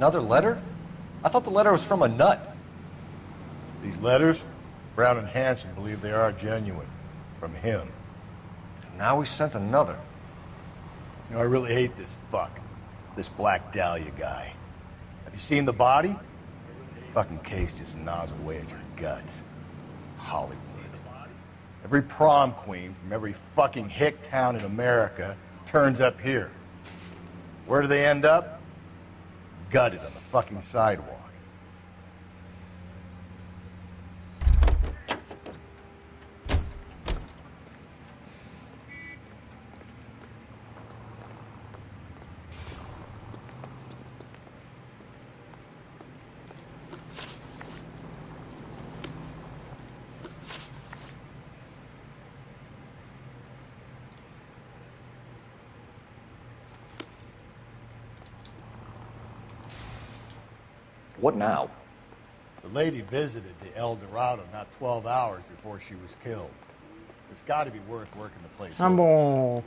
Another letter? I thought the letter was from a nut. These letters, Brown and Hanson believe they are genuine. From him. And now we sent another. You know, I really hate this fuck. This Black Dahlia guy. Have you seen the body? The fucking case just gnaws away at your guts. Hollywood. Every prom queen from every fucking hick town in America turns up here. Where do they end up? Gutted on the fucking sidewalk. What now? The lady visited the El Dorado not 12 hours before she was killed. It's got to be worth working the place. Boh.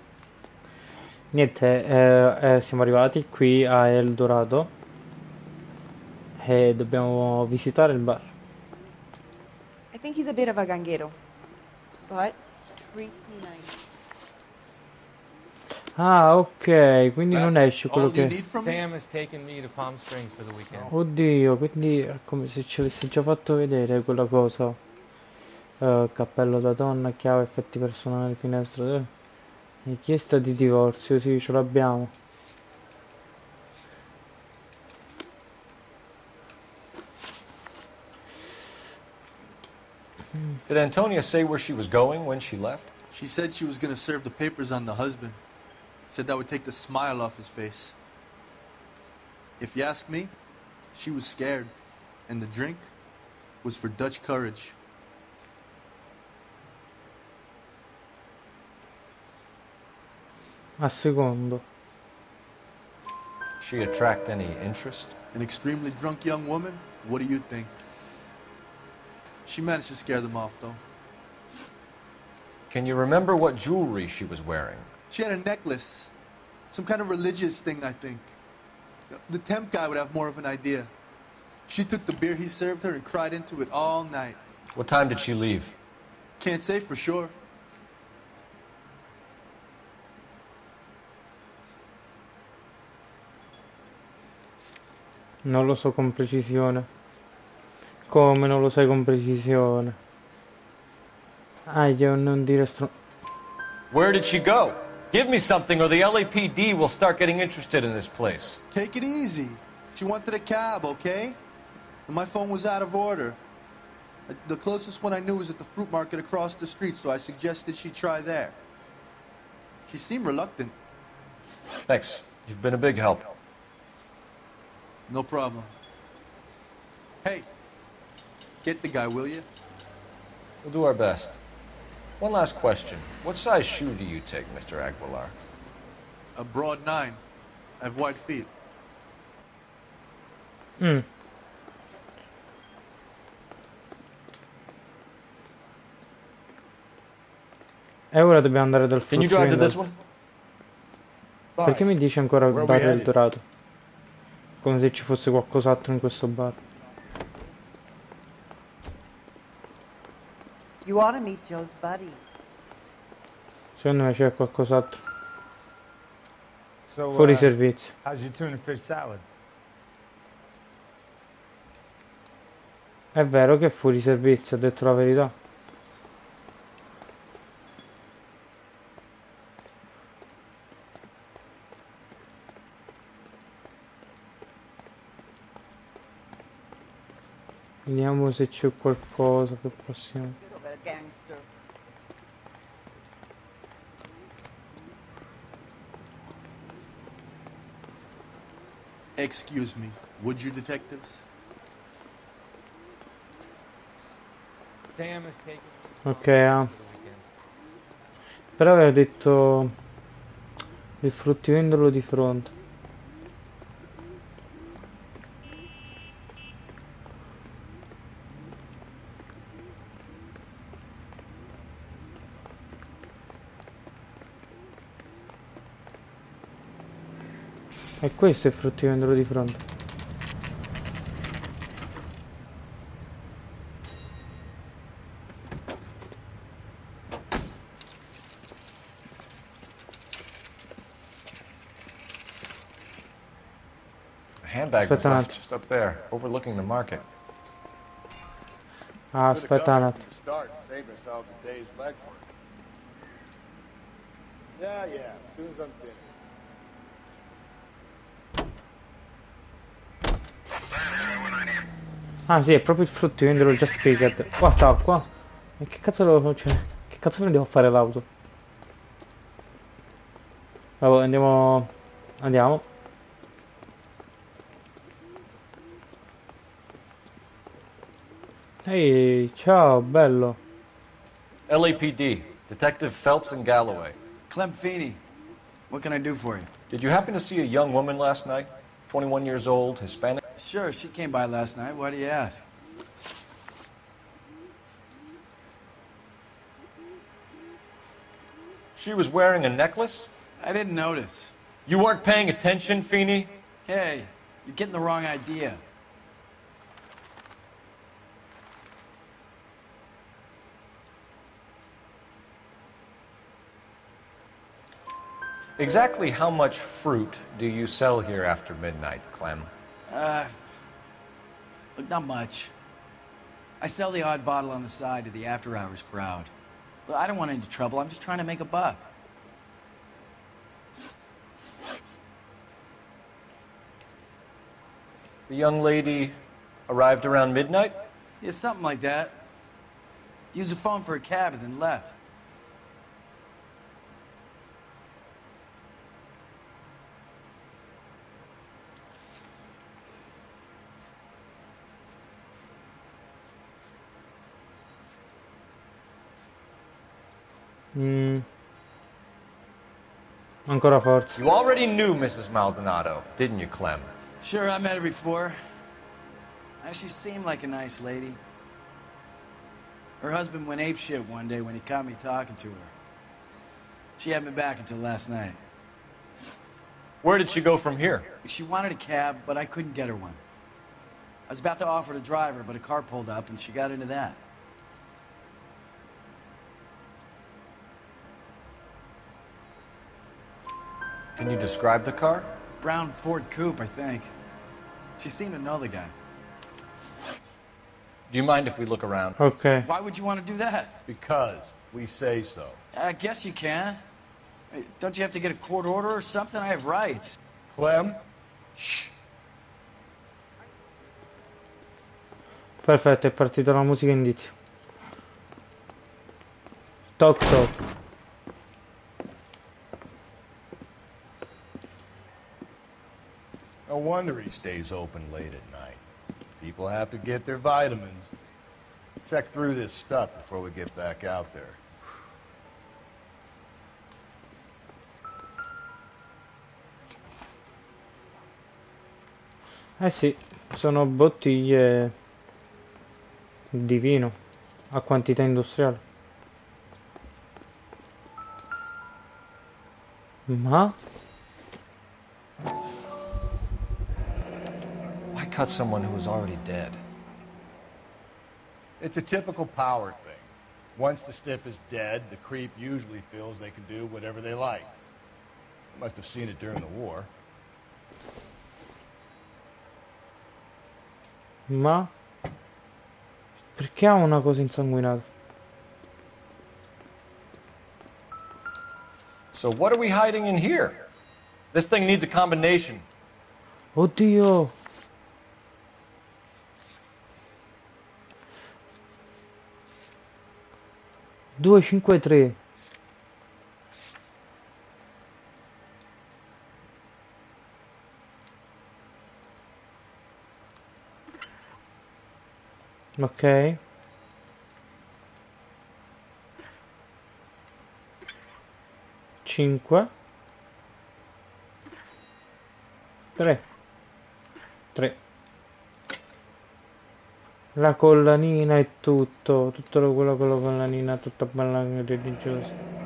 Niente, siamo arrivati qui a El Dorado e dobbiamo visitare il bar. I think he's a bit of a ganguero, but treats me nice. Ah, ok, quindi non esce quello che... Sam has taken me to Palm Springs for the weekend. Oddio, quindi è come se ci avesse già fatto vedere quella cosa. Cappello da donna, chiave, effetti personali, finestra. Richiesta di divorzio, sì, ce l'abbiamo. Did Antonia say where she was going when she left? She said she was going to serve the papers on the husband. Said that would take the smile off his face. If you ask me, she was scared. And the drink was for Dutch courage. A secondo. She attract any interest? An extremely drunk young woman? What do you think? She managed to scare them off, though. Can you remember what jewelry she was wearing? She had a necklace. Some kind of religious thing, I think. The temp guy would have more of an idea. She took the beer he served her and cried into it all night. What time did she leave? Can't say for sure. Non lo so con precisione. Come non lo sai con precisione? Io non dire Where did she go? Give me something or the LAPD will start getting interested in this place. Take it easy. She wanted a cab, okay? And my phone was out of order. The closest one I knew was at the fruit market across the street, so I suggested she try there. She seemed reluctant. Thanks. You've been a big help. No problem. Hey, get the guy, will you? We'll do our best. One last question. What size shoe do you take, Mr. Aguilar? A broad 9. I have wide feet. E ora dobbiamo andare dal Can you drive to this fruttivendolo. one? Perché mi dice ancora il bar del Dorado? Come se ci fosse qualcos'altro in questo bar. You ought to meet Joe's buddy. Secondo me c'è qualcos'altro. So, Fuori servizio. how's your tuna fish salad? È vero che è fuori servizio, ho detto la verità. Vediamo se c'è qualcosa che possiamo... Excuse me, would you detectives? Sam has taken Ok, però aveva detto il fruttivendolo di fronte. E questo è il fruttivendolo di fronte. handbag was Aspetta un left attimo. just up there, overlooking the market. Ah, aspetta un attimo. Start and save ourselves a day's legwork. Yeah, as soon as I'm finished. Ah sì, è proprio il frutto, io l'ho già spiegato. Qua sta, qua. E che cazzo lo... cioè, che cazzo me ne devo fare l'auto? Vabbè, andiamo... Andiamo. Ehi, ciao, bello. LAPD, Detective Phelps and Galloway. Clem Feeney, what can I do for you? Did you happen to see a young woman last night? 21 years old, Hispanic? Sure, she came by last night. Why do you ask? She was wearing a necklace? I didn't notice. You weren't paying attention, Feeney? Hey, you're getting the wrong idea. Exactly how much fruit do you sell here after midnight, Clem? Look, not much. I sell the odd bottle on the side to the after-hours crowd. Look, I don't want any trouble. I'm just trying to make a buck. The young lady arrived around midnight? Yeah, something like that. Used the phone for a cab and then left. Ancora forza. You already knew Mrs. Maldonado, didn't you, Clem? Sure, I met her before. She seemed like a nice lady. Her husband went apeshit one day when he caught me talking to her. She had me back until last night. Where did she go from here? She wanted a cab, but I couldn't get her one. I was about to offer to drive her, but a car pulled up and she got into that. Can you describe the car? Brown Ford Coupe, I think. She seemed to know the guy. Do you mind if we look around? Ok. Why would you want to do that? Because we say so. I guess you can. Hey, don't you have to get a court order or something? I have rights. Clem? Shh. Perfetto, è partita la musica indizio. Toc toc. No wonder he stays open late at night. People have to get their vitamins. Check through this stuff before we get back out there. Eh sì, sono bottiglie di vino a quantità industriale. Ma? Why cut someone who was already dead? It's a typical power thing. Once the stiff is dead, the creep usually feels they can do whatever they like. They must have seen it during the war. Ma? Perché ha una cosa insanguinata? So what are we hiding in here? This thing needs a combination. Oddio! Due, cinque, tre. Ok. Cinque. Tre. Tre. La collanina e tutto. Tutto quello con la collanina, tutta bella religiosa.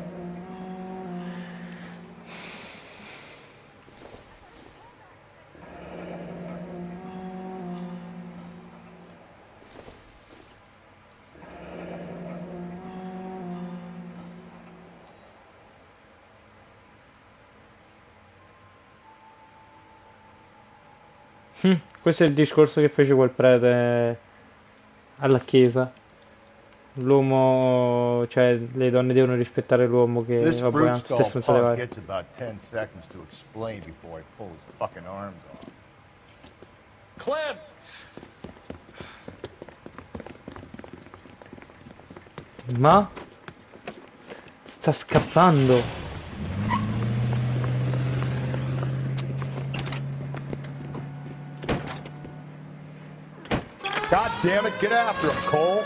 Questo è il discorso che fece quel prete alla chiesa. L'uomo, cioè le donne devono rispettare l'uomo che, This vabbè, fruit ha tutte stall stronzate punk varie. gets about 10 seconds to explain before I pull his fucking arms off. Clem! Ma sta scappando. God damn it, get after him, Cole.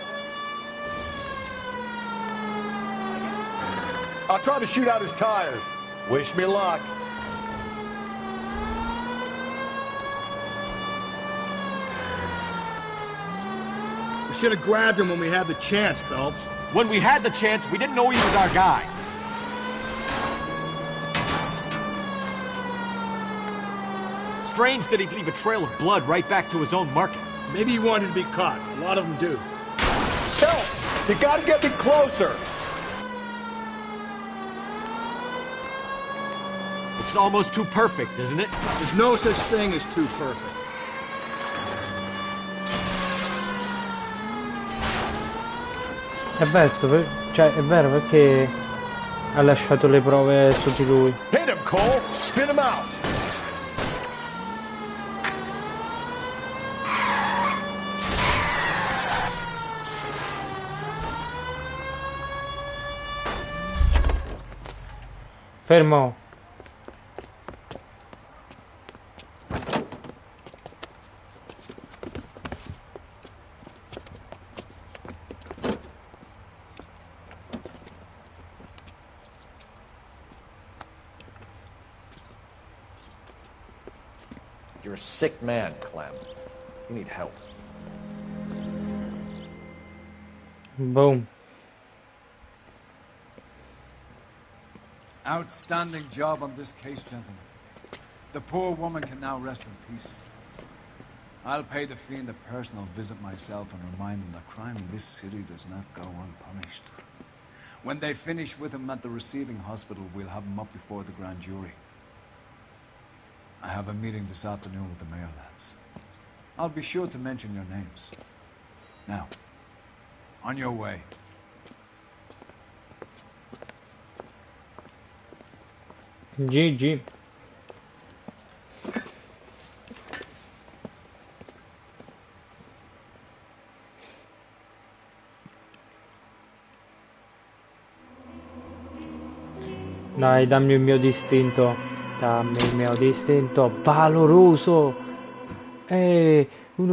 I'll try to shoot out his tires. Wish me luck. We should have grabbed him when we had the chance, Phelps. When we had the chance, we didn't know he was our guy. Strange that he'd leave a trail of blood right back to his own market. Maybe he wanted to be caught. A lot of them do. Phelps, you gotta get me closer. It's almost too perfect, isn't it? There's no such thing as too perfect. È vero, cioè è vero perché ha lasciato le prove su di lui. Hit him, Cole. Spin him out. Fermo. You're a sick man, Clem. You need help. Boom. Outstanding job on this case, gentlemen. The poor woman can now rest in peace. I'll pay the fiend a personal visit myself and remind him that crime in this city does not go unpunished. When they finish with him at the receiving hospital, we'll have him up before the grand jury. I have a meeting this afternoon with the mayor, lads. I'll be sure to mention your names. Now, on your way. GG. Dai, dammi il mio distinto. Dammi il mio distinto valoroso. 1,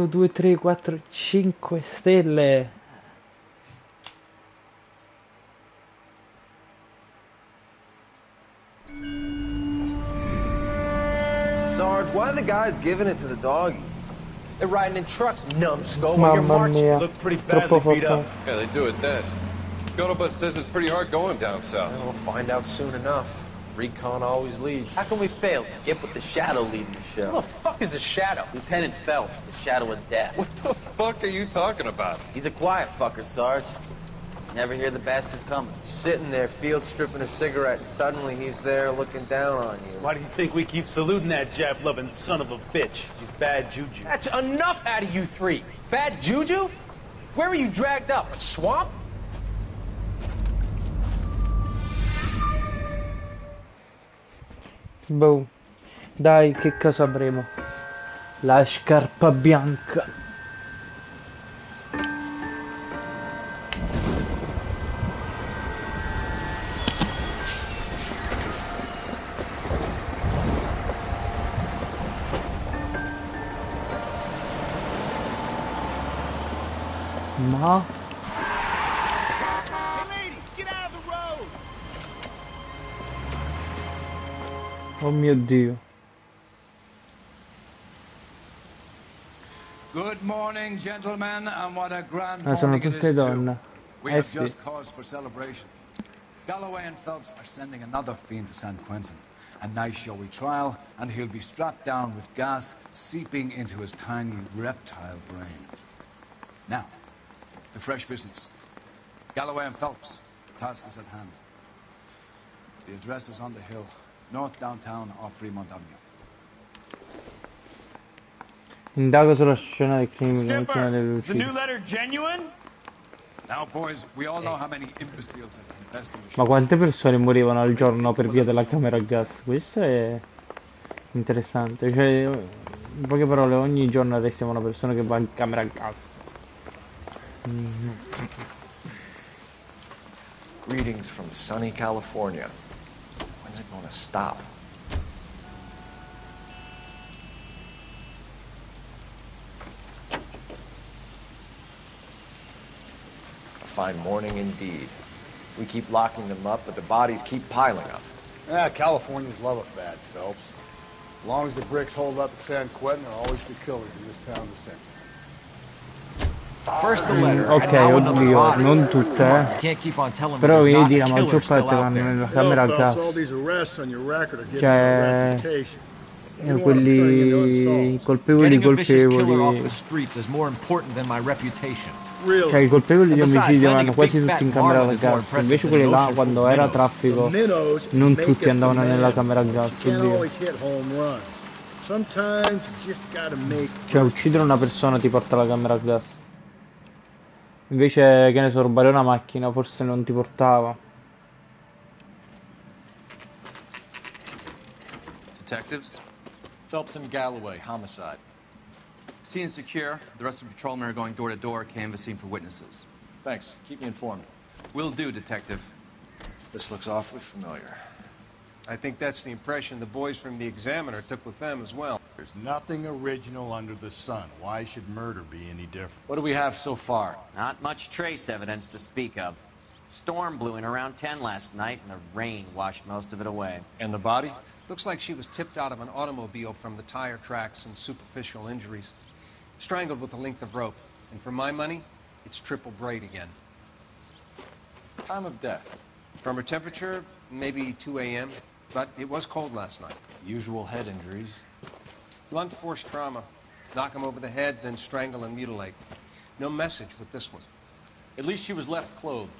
2, 3, 4, 5 stelle. Sarge, why are the guys giving it to the doggies? They're riding in trucks, numbskull, while you're Mamma marching. mia. Look pretty Troppo badly beat up. forte. Yeah, they do it then. Scuttlebutt says it's pretty hard going down south. We'll find out soon enough. Recon always leads. How can we fail, Skip, with the Shadow leading the show? Who the fuck is the Shadow? Lieutenant Phelps, the Shadow of Death. What the fuck are you talking about? He's a quiet fucker, Sarge. Never hear the bastard coming. Sitting there, field stripping a cigarette, and suddenly he's there looking down on you. Why do you think we keep saluting that Jap-loving son of a bitch? He's bad juju. That's enough out of you three. Bad juju? Where were you dragged up? A swamp? Boom. Dai, che cosa avremo? La scarpa bianca. Ma? Oh mio Dio. Good morning, gentlemen, and what a grand Sono morning it tutte is too. donne. We have Sì. just cause for celebration. Galloway and Phelps are sending another fiend to San Quentin. A nice showy trial, and he'll be strapped down with gas seeping into his tiny reptile brain. Now, to fresh business. Galloway and Phelps, the task is at hand. The address is on the hill, north downtown off Fremont Avenue. Indago sulla scena del crimine, l'ultima delle Is the new uccise. letter genuine? Now, boys, we all know how many imbeciles have confessed to the Ma show. quante persone morivano al giorno per via della camera a gas? Questo è interessante. Cioè, in poche parole, ogni giorno arrestiamo una persona che va in camera a gas. Greetings from sunny California. When's it gonna stop? A fine morning indeed. We keep locking them up, but the bodies keep piling up. Yeah, Californians love a fad, Phelps. As long as the bricks hold up at San Quentin, there'll always be killers in this town to sink. First the letter, Ok, and now another oddio, body. non tutte, Can't keep on telling me Però there's not vedi, a la killer maggior still parte out vanno there. nella You camera a know, gas. Phelps, all these arrests on your record are giving Cioè, you a reputation. You don't want them turning into quelli unsolved. colpevoli, Getting a vicious killer off colpevoli. the streets is more important than my reputation. Cioè, i colpevoli di And besides, omicidio landing vanno a quasi big tutti fat in camera a marlin is more gas. impressive Invece than quelli an là, ocean full quando of era minnows. traffico, The minnows non make tutti it andavano the nella man. camera a gas. You can't Oddio. always hit home runs. Sometimes you just gotta make. Cioè, uccidere una persona ti porta alla camera a gas. Invece, che ne so, rubare una macchina forse non ti portava. Detectives? Phelps and Galloway, homicide. Scene is secure. The rest of the patrolmen are going door to door, canvassing for witnesses. Thanks. Keep me informed. Will do, Detective. This looks awfully familiar. I think that's the impression the boys from the Examiner took with them as well. There's nothing original under the sun. Why should murder be any different? What do we have so far? Not much trace evidence to speak of. Storm blew in around 10 last night, and the rain washed most of it away. And the body? Looks like she was tipped out of an automobile from the tire tracks and superficial injuries. Strangled with a length of rope. And for my money, it's triple braid again. Time of death? From her temperature, maybe 2 a.m., but it was cold last night. Usual head injuries. Blunt force trauma. Knock him over the head, then strangle and mutilate. No message with this one. At least she was left clothed.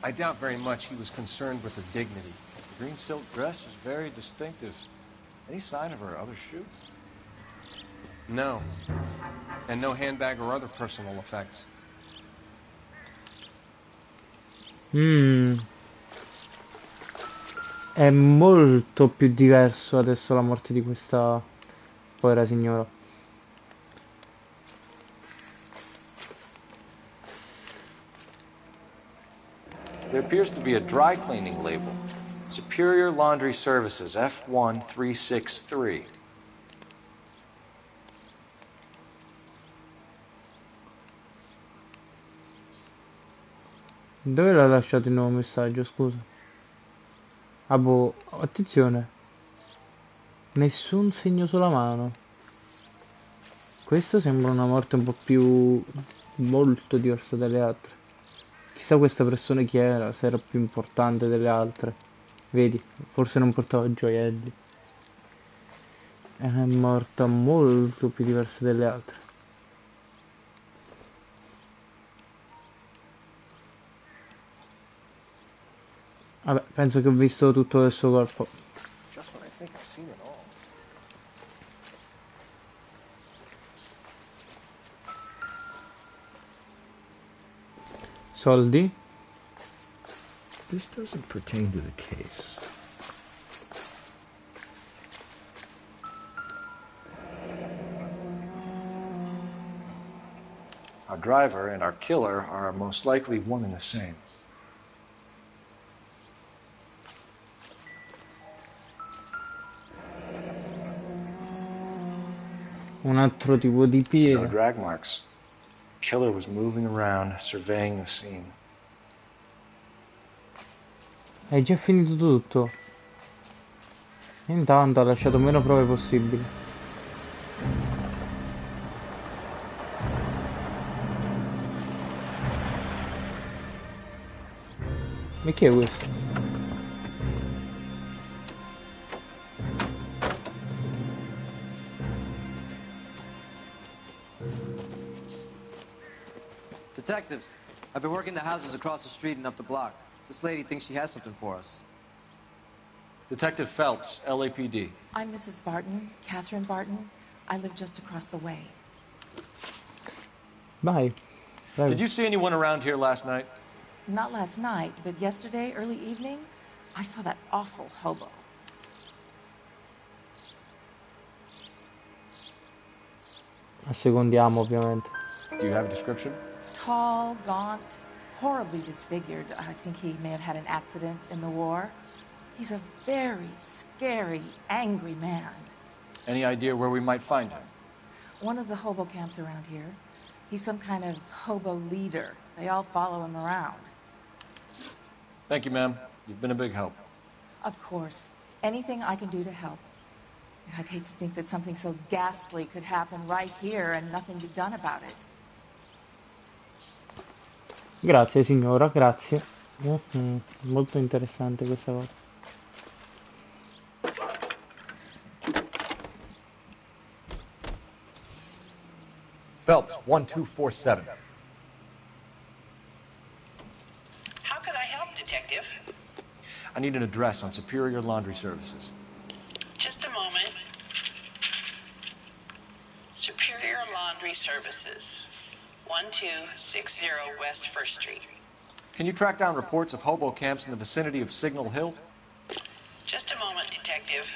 I doubt very much he was concerned with her dignity. The green silk dress is very distinctive. Any sign of her other shoe? No. And no handbag or other personal effects. È molto più diverso adesso la morte di questa povera signora. There appears to be a dry cleaning label. Superior Laundry Services, F1363. Dove l'ha lasciato il nuovo messaggio, scusa? Ah boh, attenzione. Nessun segno sulla mano. Questo sembra una morte un po' più... molto diversa dalle altre. Chissà questa persona chi era, se era più importante delle altre. Vedi, forse non portava gioielli. È morta molto più diversa delle altre. Vabbè, penso che ho visto tutto del suo corpo. Just when I think I've seen it all. Soldi? This doesn't pertain to the case. Our driver and our killer are most likely one and the same. Un altro tipo di No piede. drag marks. Killer was moving around, surveying the scene. È già finito tutto. Intanto ha lasciato meno prove possibili. Ma che è questo? Detectives, I've been working the houses across the street and up the block. This lady thinks she has something for us. Detective Phelps, LAPD. I'm Mrs. Barton, Catherine Barton. I live just across the way. Vai. Prego. Did you see anyone around here last night? Not last night, but yesterday, early evening, I saw that awful hobo. Assecondiamo, ovviamente. Do you have a description? Tall, gaunt, horribly disfigured. I think he may have had an accident in the war. He's a very scary, angry man. Any idea where we might find him? One of the hobo camps around here. He's some kind of hobo leader. They all follow him around. Thank you, ma'am. You've been a big help. Of course. Anything I can do to help. I'd hate to think that something so ghastly could happen right here and nothing be done about it. Grazie signora, grazie. Molto interessante questa cosa. Phelps, 1247. How could I help, Detective? I need an address on Superior Laundry Services. Just a moment. Superior Laundry Services, 1260 West 1st Street. Can you track down reports of hobo camps in the vicinity of Signal Hill? Just a moment, Detective.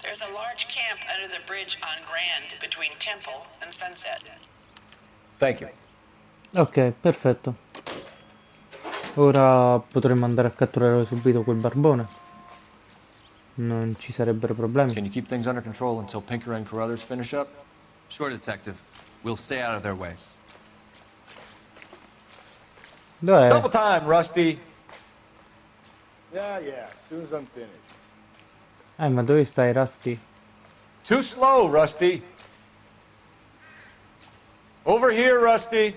There's a large camp under the bridge on Grand between Temple and Sunset. Thank you. Ok, perfetto. Ora potremmo andare a catturare subito quel barbone. Non ci sarebbero problemi. Can you keep things under control until Pinker and Carruthers finish up? Sure, Detective. We'll stay out of their way. Dov'è? Double time, Rusty. Yeah, as soon as I'm finished. Ma dove stai, Rusty? Too slow, Rusty. Over here, Rusty.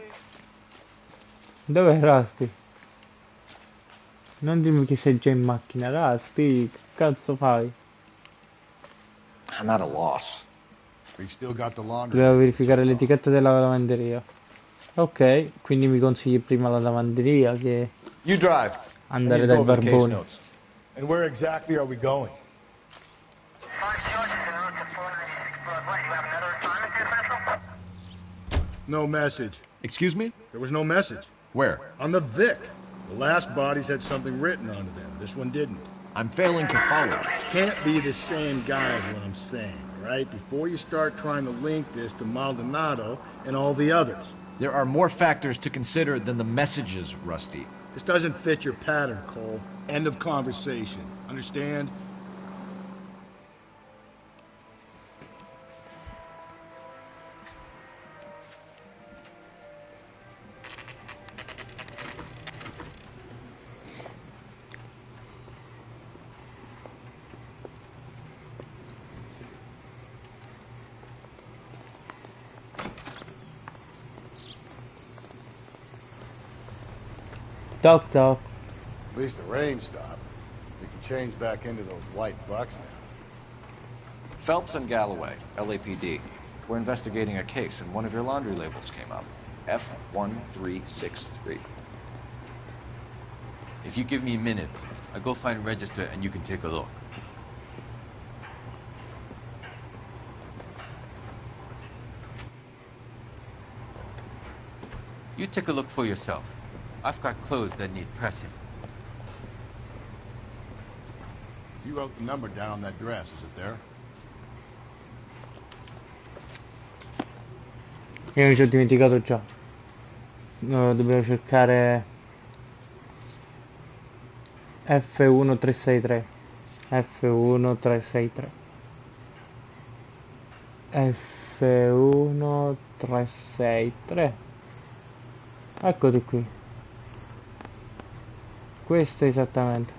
Dov'è Rusty? Non dimmi che sei già in macchina, Rusty. Che cazzo fai? I'm at a loss. We still got the laundry. Devo verificare l'etichetta della lavanderia. Ok, quindi mi consigli prima la lavanderia che You drive. andare dal barbone. And where exactly are we going? No message. Excuse me? There was no message. Where? On the Vic. The last bodies had something written onto them. This one didn't. I'm failing to follow. Can't be the same guy is what I'm saying, right? Before you start trying to link this to Maldonado and all the others. There are more factors to consider than the messages, Rusty. This doesn't fit your pattern, Cole. End of conversation. Understand? Toc toc. At least the rain stopped. You can change back into those white bucks now. Phelps and Galloway, LAPD. We're investigating a case, and one of your laundry labels came up. F1363. If you give me a minute, I'll go find a register and you can take a look. You take a look for yourself. I've got clothes that need pressing. You wrote the number down on that dress, is it there? Io mi ci ho dimenticato già. No, dobbiamo cercare F1363. F1363. F1363. Eccoti qui. Questo esattamente.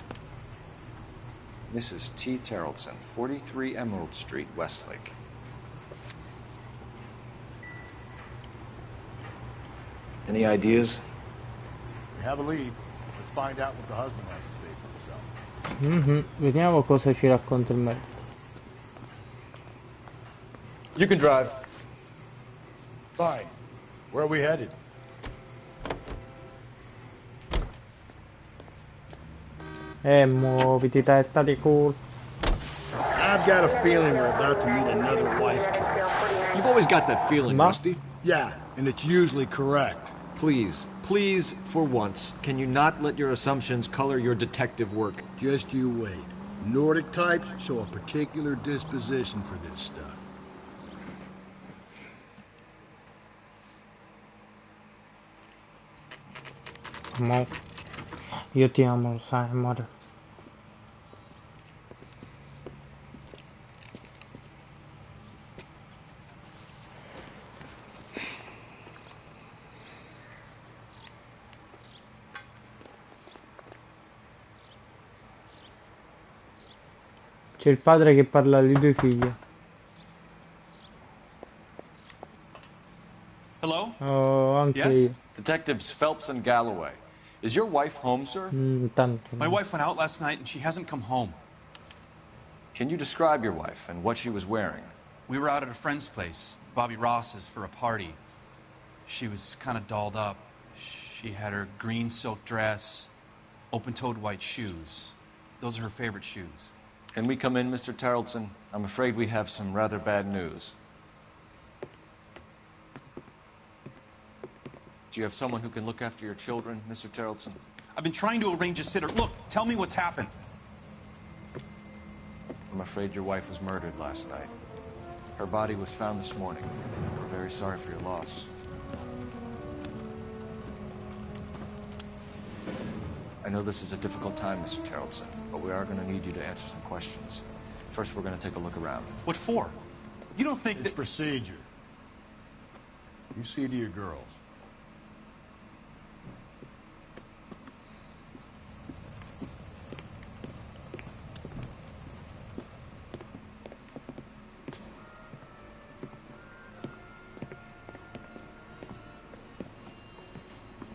Mrs. T. Terrellson, 43 Emerald Street, Westlake. Any ideas? We have a lead. Let's find out what the husband has to say for himself. Vediamo cosa ci racconta il marito. You can drive. Fine. Where are we headed? Muoviti testa di culo. I've got a feeling we're about to meet another wife killer. You've always got that feeling, Rusty. Yeah, and it's usually correct. Please, please, for once, can you not let your assumptions color your detective work? Just you wait. Nordic types show a particular disposition for this stuff. Mo. Io ti amo, lo sai, amore. C'è il padre che parla di due figlie. Hello? Oh, anche Yes? io. Detectives Phelps and Galloway. Is your wife home, sir? Tanto. My wife went out last night and she hasn't come home. Can you describe your wife and what she was wearing? We were out at a friend's place, Bobby Ross's, for a party. She was kind of dolled up. She had her green silk dress, open-toed white shoes. Those are her favorite shoes. Can we come in, Mr. Tarleton? I'm afraid we have some rather bad news. Do you have someone who can look after your children, Mr. Tarleton? I've been trying to arrange a sitter. Look, tell me what's happened. I'm afraid your wife was murdered last night. Her body was found this morning. We're very sorry for your loss. I know this is a difficult time, Mr. Tarleton, but we are going to need you to answer some questions. First, we're going to take a look around. What for? You don't think It's that... procedure. You see to your girls.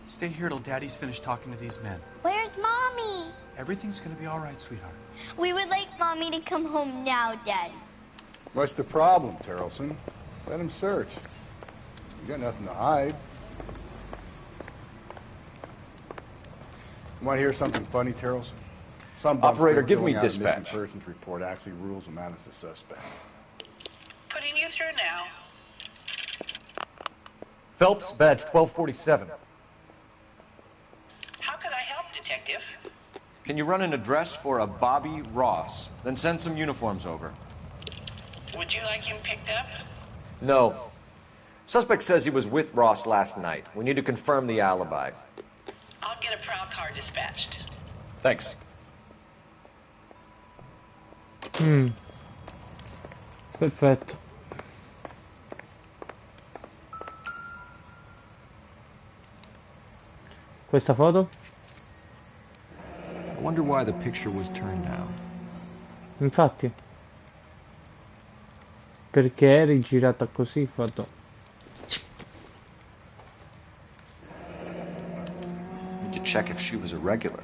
Stay here till Daddy's finished talking to these men. Where's Mommy? Everything's gonna be all right, sweetheart. We would like Mommy to come home now, Daddy. What's the problem, Tarleton? Let him search. You got nothing to hide. You want to hear something funny, Tarleton? Some Operator, bumster give me filling out a missing dispatch. persons report actually rules him out as a suspect. Putting you through now. Phelps, badge 1247. How could I help, Detective? Can you run an address for a Bobby Ross? Then send some uniforms over. Would you like him picked up? No. Suspect says he was with Ross last night. We need to confirm the alibi. I'll get a prowl car dispatched. Thanks. Perfetto. Questa foto? I wonder why the picture was turned down. Infatti. Perché è rigirata così foto? Need to check if she was a regular.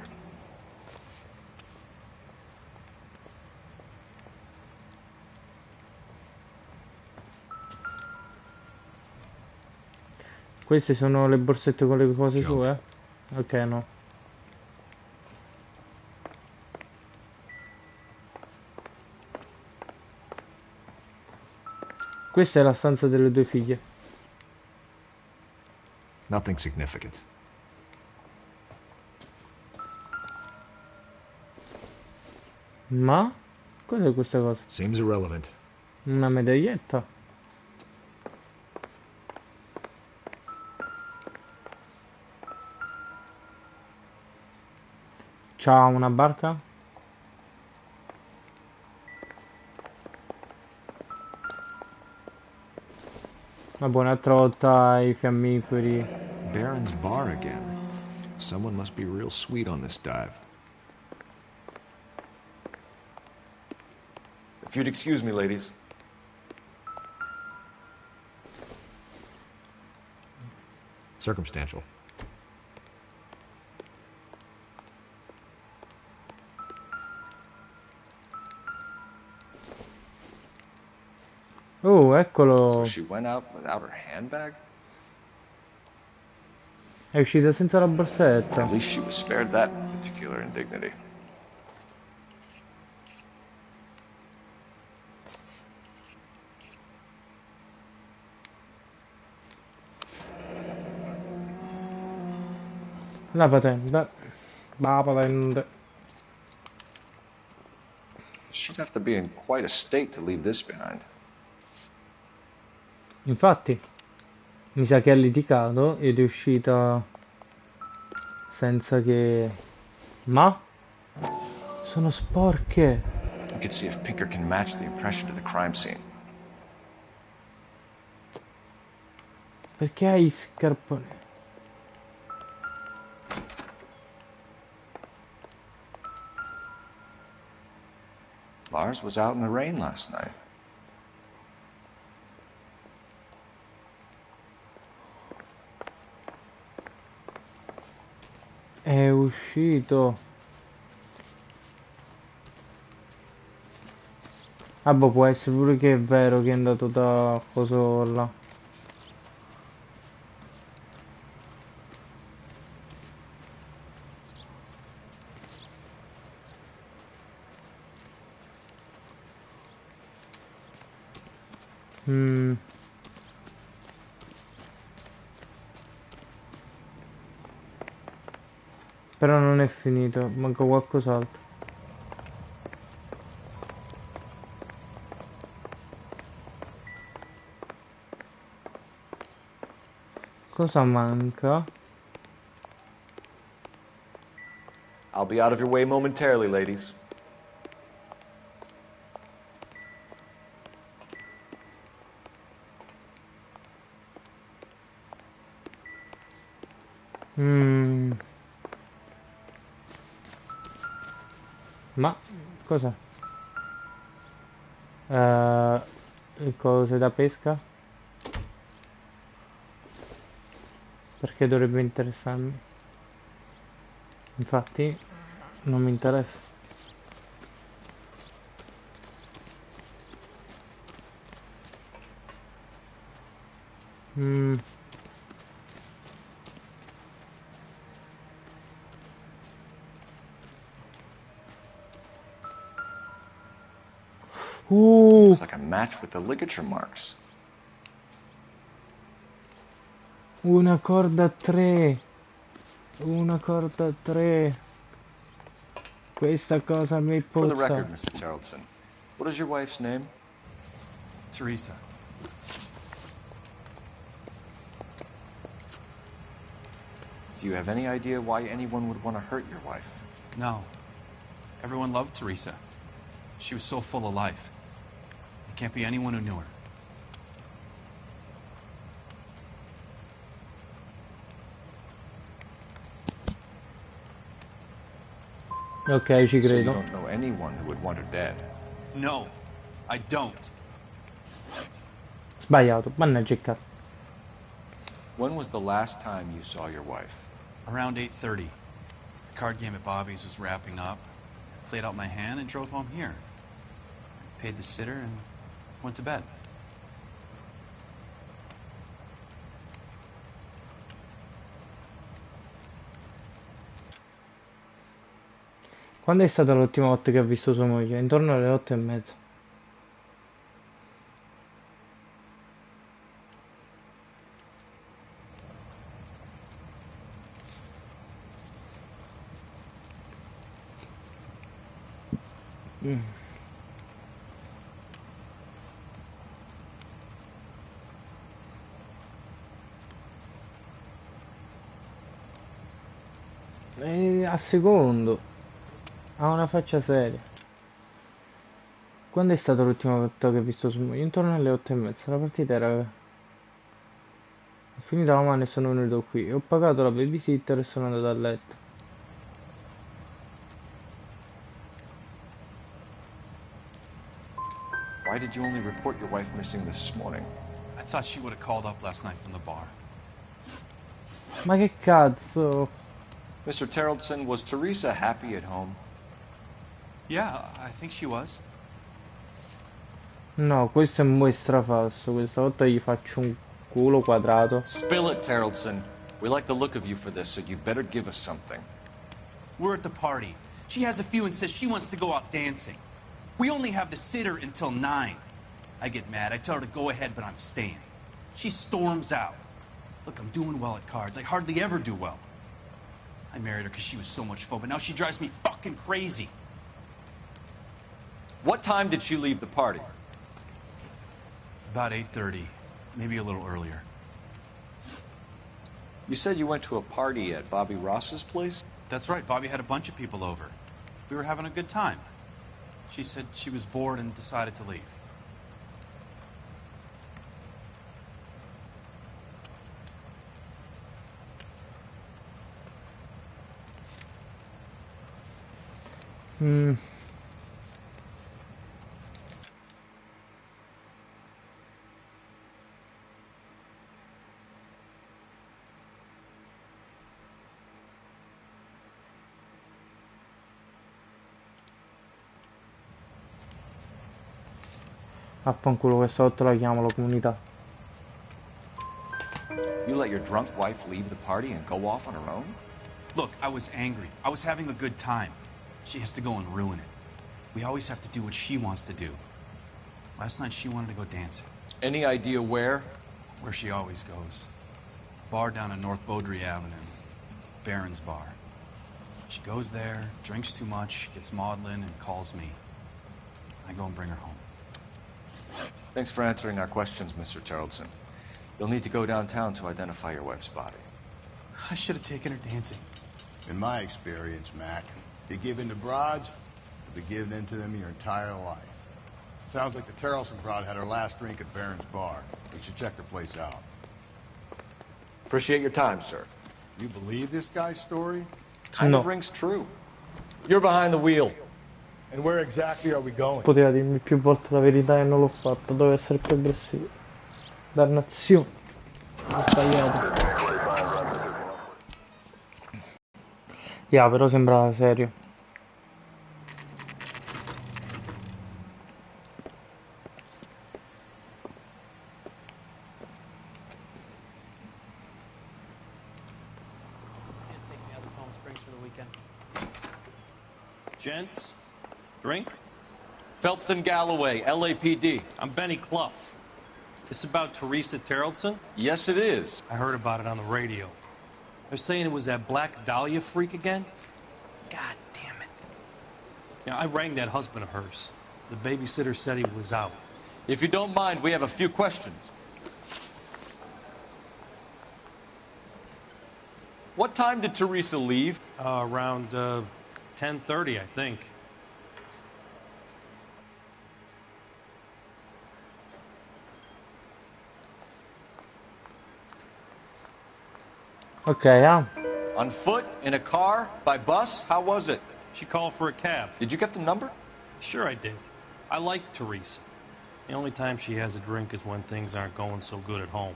Queste sono le borsette con le cose sue? Ok, no. Questa è la stanza delle due figlie. Nothing significant. Ma? Cos'è questa cosa? Seems irrelevant. Una medaglietta? C'ha una barca? Una buona trotta ai fiammiferi. Baron's bar again. Someone must be real sweet on this dive. If you'd excuse me, ladies. Circumstantial. Oh, eccolo. So she went out without her handbag? È uscita senza la borsetta. At least she was spared that particular indignity. La patente. La patente. She'd have to be in quite a state to leave this behind. Infatti, mi sa che ha litigato ed è uscita senza che... Ma? Sono sporche. We could see if Pinker can match the impression to the crime scene. Perché hai scarponi? Lars was out in the rain last night. È uscito. Ah, boh, può essere pure che è vero che è andato da coso là. Però non è finito, manca qualcos'altro. Cosa manca? I'll be out of your way momentarily, ladies. Ma cosa? Le cose da pesca? Perché dovrebbe interessarmi? Infatti non mi interessa. Looks like a match with the ligature marks. Una corda a 3. Una corda a 3. Questa cosa mi For the puzza. record, Mr. Tarleton, what is your wife's name? Teresa. Do you have any idea why anyone would want to hurt your wife? No. Everyone loved Teresa. She was so full of life. There can't be anyone who knew her. Ok, ci So you credo. don't know anyone who would want her dead? No, I don't. Sbagliato, mannaggia il cazzo. When was the last time you saw your wife? Around 8:30. The card game at Bobby's was wrapping up. Played out my hand and drove home here. Paid the sitter and went to bed. Quando è stata l'ultima volta che ha visto sua moglie? Intorno alle 8:30. E a secondo. Ha una faccia seria. Quando è stata l'ultima volta che ha visto sua moglie? Intorno alle 8:30. La partita era... È finita la mano e sono venuto qui. Ho pagato la babysitter e sono andato a letto. Why did you only report your wife missing this morning? I thought she would have called up last night from the bar. Ma che cazzo? Mr. Tarleton, was Teresa happy at home? Yeah, I think she was. No, questo è un strafalso. Questa volta gli faccio un culo quadrato. Spill it, Tarleton. We like the look of you for this, so you better give us something. We're at the party. She has a few and says she wants to go out dancing. We only have the sitter until 9. I get mad. I tell her to go ahead, but I'm staying. She storms out. Look, I'm doing well at cards. I hardly ever do well. I married her because she was so much fun, but now she drives me fucking crazy. What time did she leave the party? About 8:30, maybe a little earlier. You said you went to a party at Bobby Ross's place? That's right, Bobby had a bunch of people over. We were having a good time. She said she was bored and decided to leave. Affanculo, questa volta la chiamo la comunità. You let your drunk wife leave the party and go off on her own? Look, I was angry. I was having a good time. She has to go and ruin it. We always have to do what she wants to do. Last night she wanted to go dancing. Any idea where? Where she always goes. A bar down on North Beaudry Avenue. Barron's Bar. She goes there, drinks too much, gets maudlin, and calls me. I go and bring her home. Thanks for answering our questions, Mr. Tarleton. You'll need to go downtown to identify your wife's body. I should have taken her dancing. In my experience, Mac, you give in to broads, you'll be giving in to them your entire life. Sounds like the Tarleton broad had her last drink at Barron's Bar. We should check the place out. Appreciate your time, sir. You believe this guy's story? Kind of rings true. You're behind the wheel. And where exactly are we going? Poteva dirmi più volte la verità e non l'ho fatto, dovevo essere più aggressivo. Dannazione. Ho sbagliato. Yeah, però sembrava serio. Gents, drink? Phelps and Galloway, LAPD. I'm Benny Clough. This about Teresa Tarleton? Yes, it is. I heard about it on the radio. They're saying it was that Black Dahlia freak again? God damn it. Yeah, I rang that husband of hers. The babysitter said he was out. If you don't mind, we have a few questions. What time did Teresa leave? Around 10:30, I think. Okay, yeah. On foot? In a car? By bus? How was it? She called for a cab. Did you get the number? Sure I did. I like Teresa. The only time she has a drink is when things aren't going so good at home.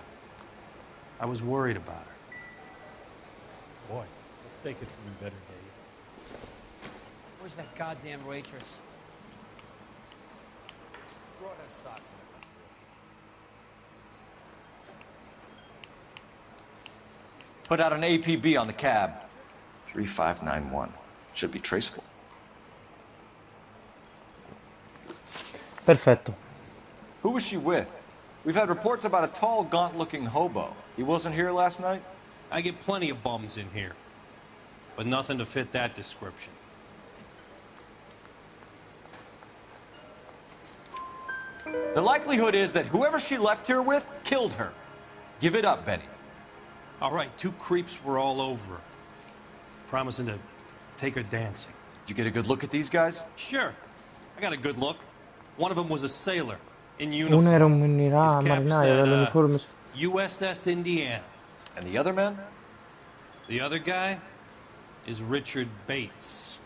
I was worried about her. Boy, let's take it to be better days. Where's that goddamn waitress? Throw that socks in. Put out an APB on the cab. 3591. Should be traceable. Perfetto. Who was she with? We've had reports about a tall, gaunt-looking hobo. He wasn't here last night? I get plenty of bums in here, but nothing to fit that description. The likelihood is that whoever she left here with killed her. Give it up, Benny. All right, two creeps were all over her, promising to take her dancing. You get a good look at these guys? Sure. I got a good look. One of them was a sailor in Uno uniform. era un His cap marinaio, said, aveva l'uniforme. USS Indiana. And the other man? The other guy is Richard Bates.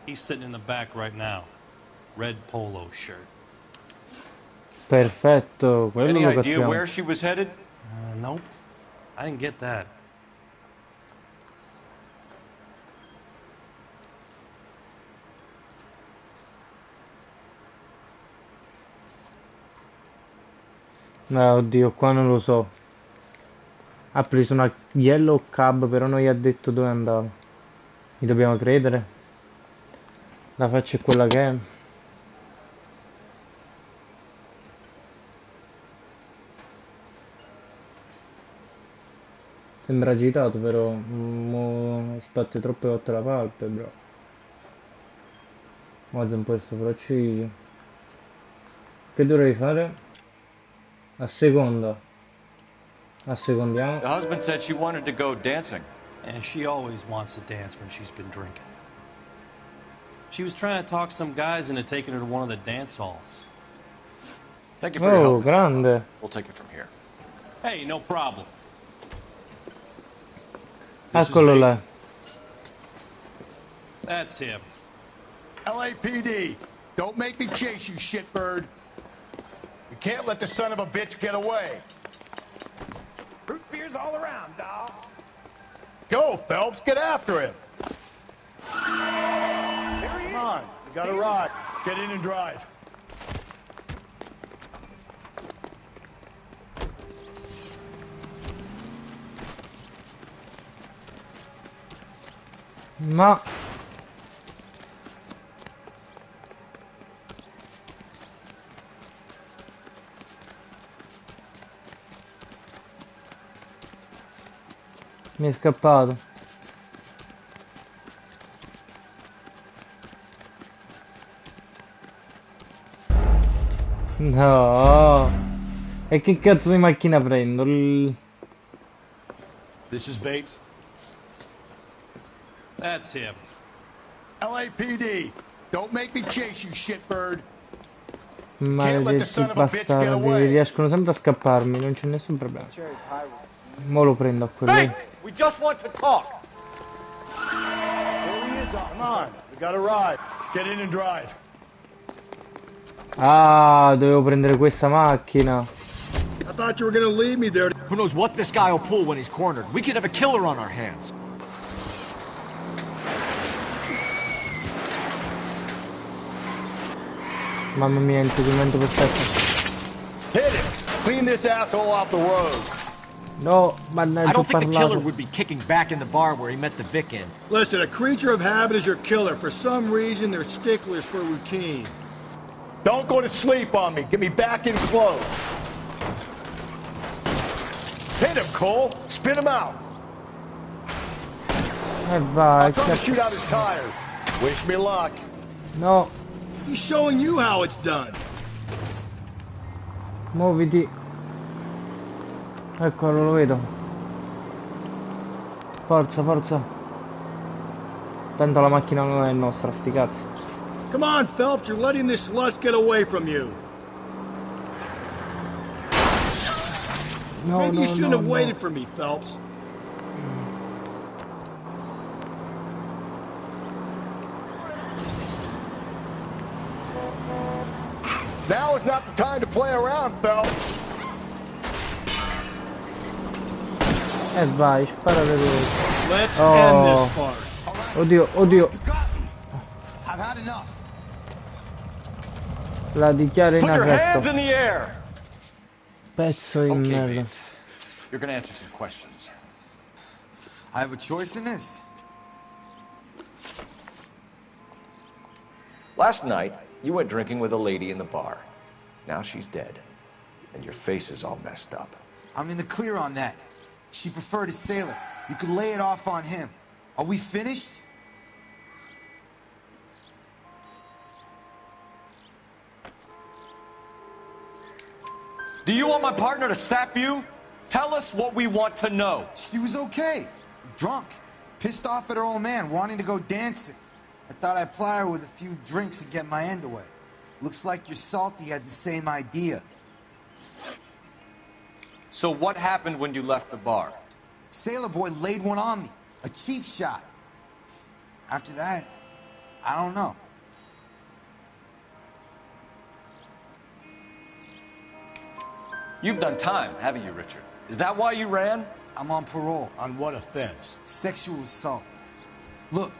He's sitting in the back right now. Red polo shirt. Perfetto, quello Any lo idea capiamo. where she was headed? Nope. I didn't get that. Oddio, qua non lo so. Ha preso una yellow cab, però non gli ha detto dove andava. Gli dobbiamo credere? La faccia è quella che è. Sembra agitato, però sbatte troppe volte la palpebra. Muove un po' il sopracciglio. Che dovrei fare? A seconda. Assecondiamo. The husband said she wanted to go dancing. And she always wants to dance when she's been drinking. She was trying to talk some guys into taking her to one of the dance halls. Thank you for your help, Mr. grande. We'll take it from here. Hey, no problem. Eccolo là. That's him. LAPD, don't make me chase you, shitbird. You can't let the son of a bitch get away. Root beers all around, dawg. Go, Phelps, get after him. Come on, you got a ride. Get in and drive. Ma mi è scappato. No. E che cazzo di macchina prendo? This is Bates. That's him. LAPD, don't make me chase you, shitbird. Can't let the Maledetti son of a bitch get bastardi, away. riescono sempre a scapparmi, non c'è nessun problema. Mo lo prendo a quello lì. Bates, we just want to talk. Come on, we got a ride. Get in and drive. Ah, dovevo prendere questa macchina. I thought you were gonna leave me there. Who knows what this guy will pull when he's cornered? We could have a killer on our hands. Mamma mia, inseguimento perfetto. Hit him. Clean this asshole off the road. No, I mannaggia, ho don't think the killer parlato. would be kicking back in the bar where he met the Vic in. Listen, a creature of habit is your killer. For some reason, they're sticklers for routine. Don't go to sleep on me. Get me back in close. Hit him, Cole. Spin him out. E vai, I'm trying to shoot out his tires. Wish me luck. no, He's showing you how it's done. muoviti. Eccolo, lo vedo. Forza, forza. Tanto la macchina non è nostra, sti cazzi. Come on, Phelps, you're letting this lust get away from you. No, Maybe no, you shouldn't no, have no. waited for me, Phelps. Now is not the time to play around, Phelps. E vai, sparate dove. Let's end this Oh, farce. oddio, oddio. I've had enough. La dichiaro in Put your hands arresto. in the air. Pezzo di Okay, merda. Bates. You're gonna answer some questions. I have a choice in this? Last night, you went drinking with a lady in the bar. Now she's dead. And your face is all messed up. I'm in the clear on that. She preferred a sailor. You could lay it off on him. Are we finished? Do you want my partner to sap you? Tell us what we want to know. She was okay. Drunk. Pissed off at her old man, wanting to go dancing. I thought I'd ply her with a few drinks and get my end away. Looks like your salty had the same idea. So what happened when you left the bar? Sailor boy laid one on me. A cheap shot. After that, I don't know. You've done time, haven't you, Richard? Is that why you ran? I'm on parole. On what offense? Sexual assault. Look,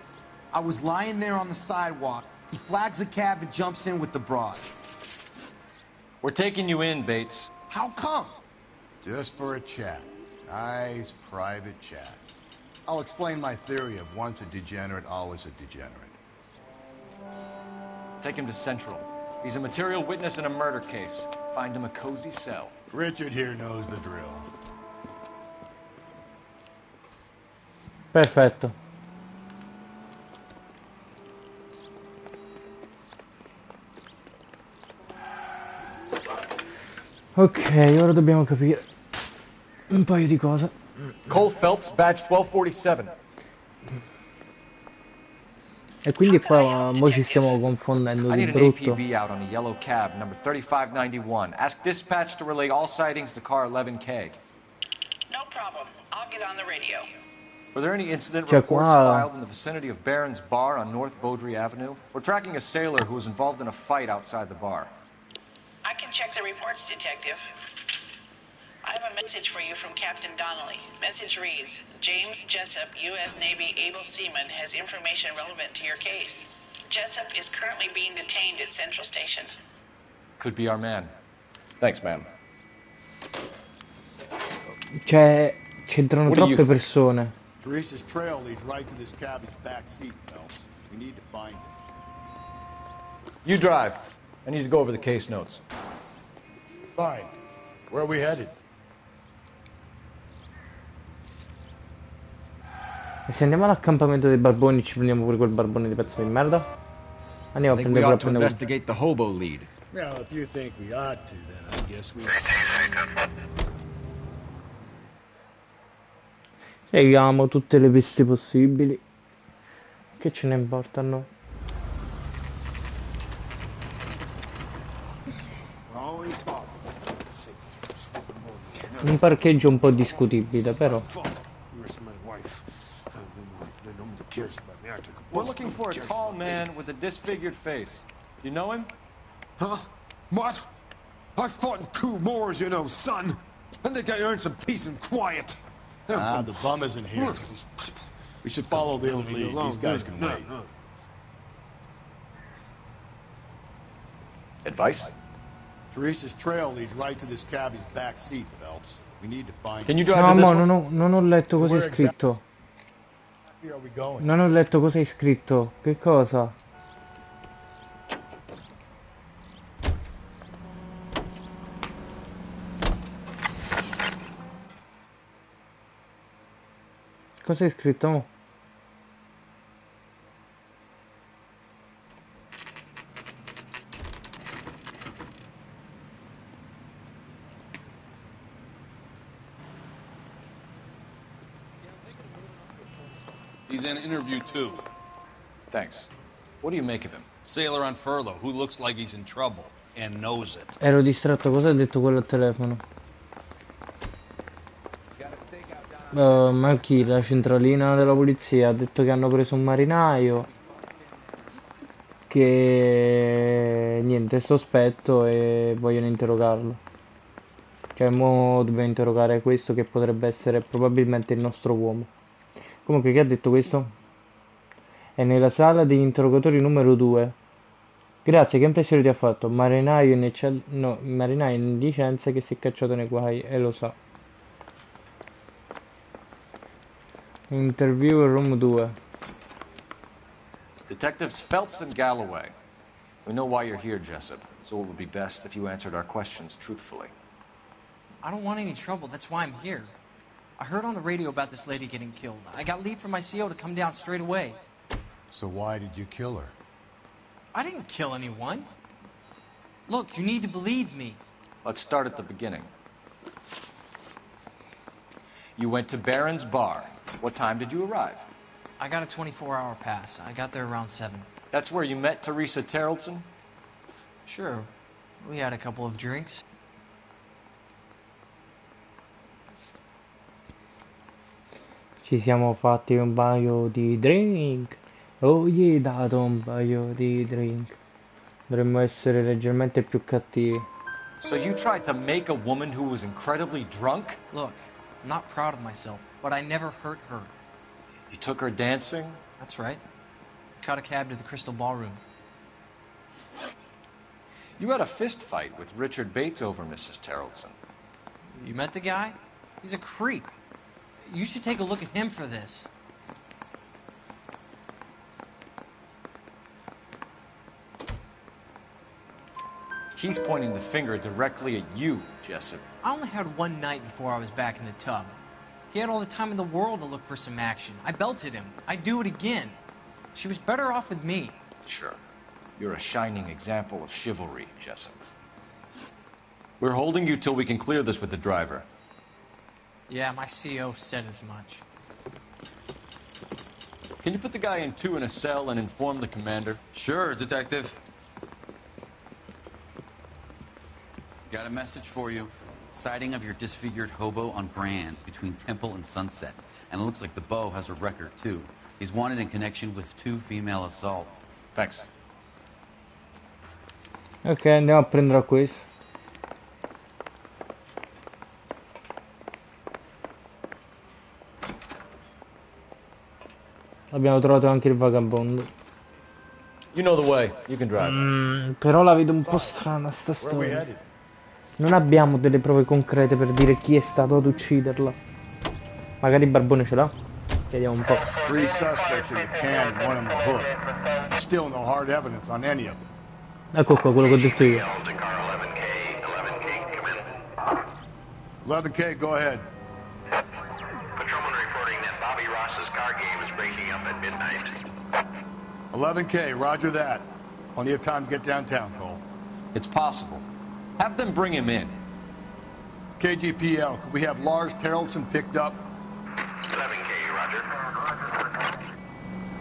I was lying there on the sidewalk. He flags a cab and jumps in with the broad. We're taking you in, Bates. How come? Just for a chat. Nice private chat. I'll explain my theory of once a degenerate, always a degenerate. Take him to Central. He's a material witness in a murder case. Find him a cozy cell. Richard here knows the drill. Perfetto. Ok, ora dobbiamo capire un paio di cose. Cole Phelps, badge 1247. E quindi qua mo ci stiamo confondendo I di need an brutto. APB out on a yellow cab, number 3591. Ask dispatch to relay all sightings to car 11K. No problem. I'll get on the radio. Were there any incident Cioè, reports qua- filed in the vicinity of Barron's Bar on North Beaudry Avenue? We're tracking a sailor who was involved in a fight outside the bar. I can check the reports, Detective. I have a message for you from Captain Donnelly. Message reads, James Jessup, U.S. Navy able seaman, has information relevant to your case. Jessup is currently being detained at Central Station. Could be our man. Thanks, ma'am. Cioè, c'entrano What do you troppe think? persone. Teresa's trail leads right to this cabbie's back seat, Phelps. We need to find him. You drive. I need to go over the case notes. Fine. Where are we headed? E se andiamo all'accampamento dei barboni ci prendiamo pure quel barbone di pezzo di merda? Andiamo a I think we prendere ought to quel investigate the hobo lead. Well, if you think we ought to, then I guess we... Seguiamo tutte le piste possibili. Che ce ne importa a noi? Un parcheggio un po' discutibile, però. We're looking for a tall man with a disfigured face. You know him? Huh? What? I fought in 2 wars, you know, son. I think I earned some peace and quiet. Ah, the bum isn't here. We should follow the lead. These guys can wait. Advice? Teresa's trail leads right to this cabbie's back seat, Phelps. We need to find Can you him. drive No, to this mo, one? non ho letto cosa Where è scritto. Here are we going? Non ho letto cosa è scritto. Che cosa? Cosa è scritto? Mo? He's in interview 2. Thanks. What do you make of him? Sailor on furlough who looks like he's in trouble and knows it. Ero distratto. Cosa ha detto quello al telefono? Ma chi? La centralina della polizia ha detto che hanno preso un marinaio che niente, è sospetto e vogliono interrogarlo. Cioè, mo dobbiamo interrogare questo che potrebbe essere probabilmente il nostro uomo. Comunque, chi ha detto questo? È nella sala degli interrogatori numero 2. Grazie, che impressione ti ha fatto? Marinaio in licenza che si è cacciato nei guai e lo sa. Interview room 2. Detectives Phelps and Galloway. We know why you're here, Jessup, so it would be best if you answered our questions truthfully. I don't want any trouble. That's why I'm here. I heard on the radio about this lady getting killed. I got leave from my CO to come down straight away. So why did you kill her? I didn't kill anyone. Look, you need to believe me. Let's start at the beginning. You went to Barron's Bar. What time did you arrive? I got a 24-hour pass. I got there around 7. That's where you met Teresa Terrelson? Sure. We had a couple of drinks. Ci siamo fatti un paio di drink. Oh, gli hai dato un paio di drink. Dovremmo essere leggermente più cattivi. So you tried to make a woman who was incredibly drunk? Look, I'm not proud of myself, but I never hurt her. You took her dancing? That's right. Caught a cab to the Crystal Ballroom. You had a fist fight with Richard Bates over Mrs. Terrelson. You met the guy? He's a creep. You should take a look at him for this. He's pointing the finger directly at you, Jessup. I only had one night before I was back in the tub. He had all the time in the world to look for some action. I belted him. I'd do it again. She was better off with me. Sure. You're a shining example of chivalry, Jessup. We're holding you till we can clear this with the driver. Yeah, my CO said as much. Can you put the guy in 2 in a cell and inform the commander? Sure, Detective. Got a message for you. Sighting of your disfigured hobo on Grand between Temple and Sunset. And it looks like the Beau has a record, too. He's wanted in connection with 2 female assaults. Thanks. Ok, andiamo a prendere questo. Abbiamo trovato anche il vagabondo. You know the way. You can drive. Però la vedo un po' strana sta storia. Non abbiamo delle prove concrete per dire chi è stato ad ucciderla. Magari Barbone ce l'ha? Chiediamo un po'. 3 suspects in the can and 1 in the hood. Still no hard evidence on any of them. Ecco qua quello che ho detto io. 11K, go ahead. Patrolman reporting that Bobby Ross's car game is breaking up at midnight. 11K, roger that. Plenty of time to get downtown, Cole. It's possible. Have them bring him in. KGPL, could we have Lars Terrelson picked up? 11K, roger.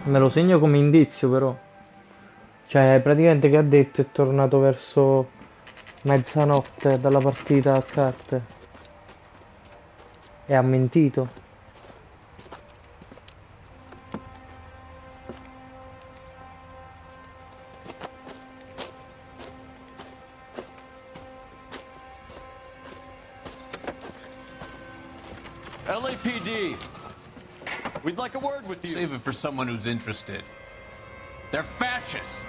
Me lo segno come indizio però. Cioè praticamente che ha detto è tornato verso mezzanotte dalla partita a carte. E ha mentito. LAPD. We'd like a word with you. Save it for someone who's interested. They're fascists.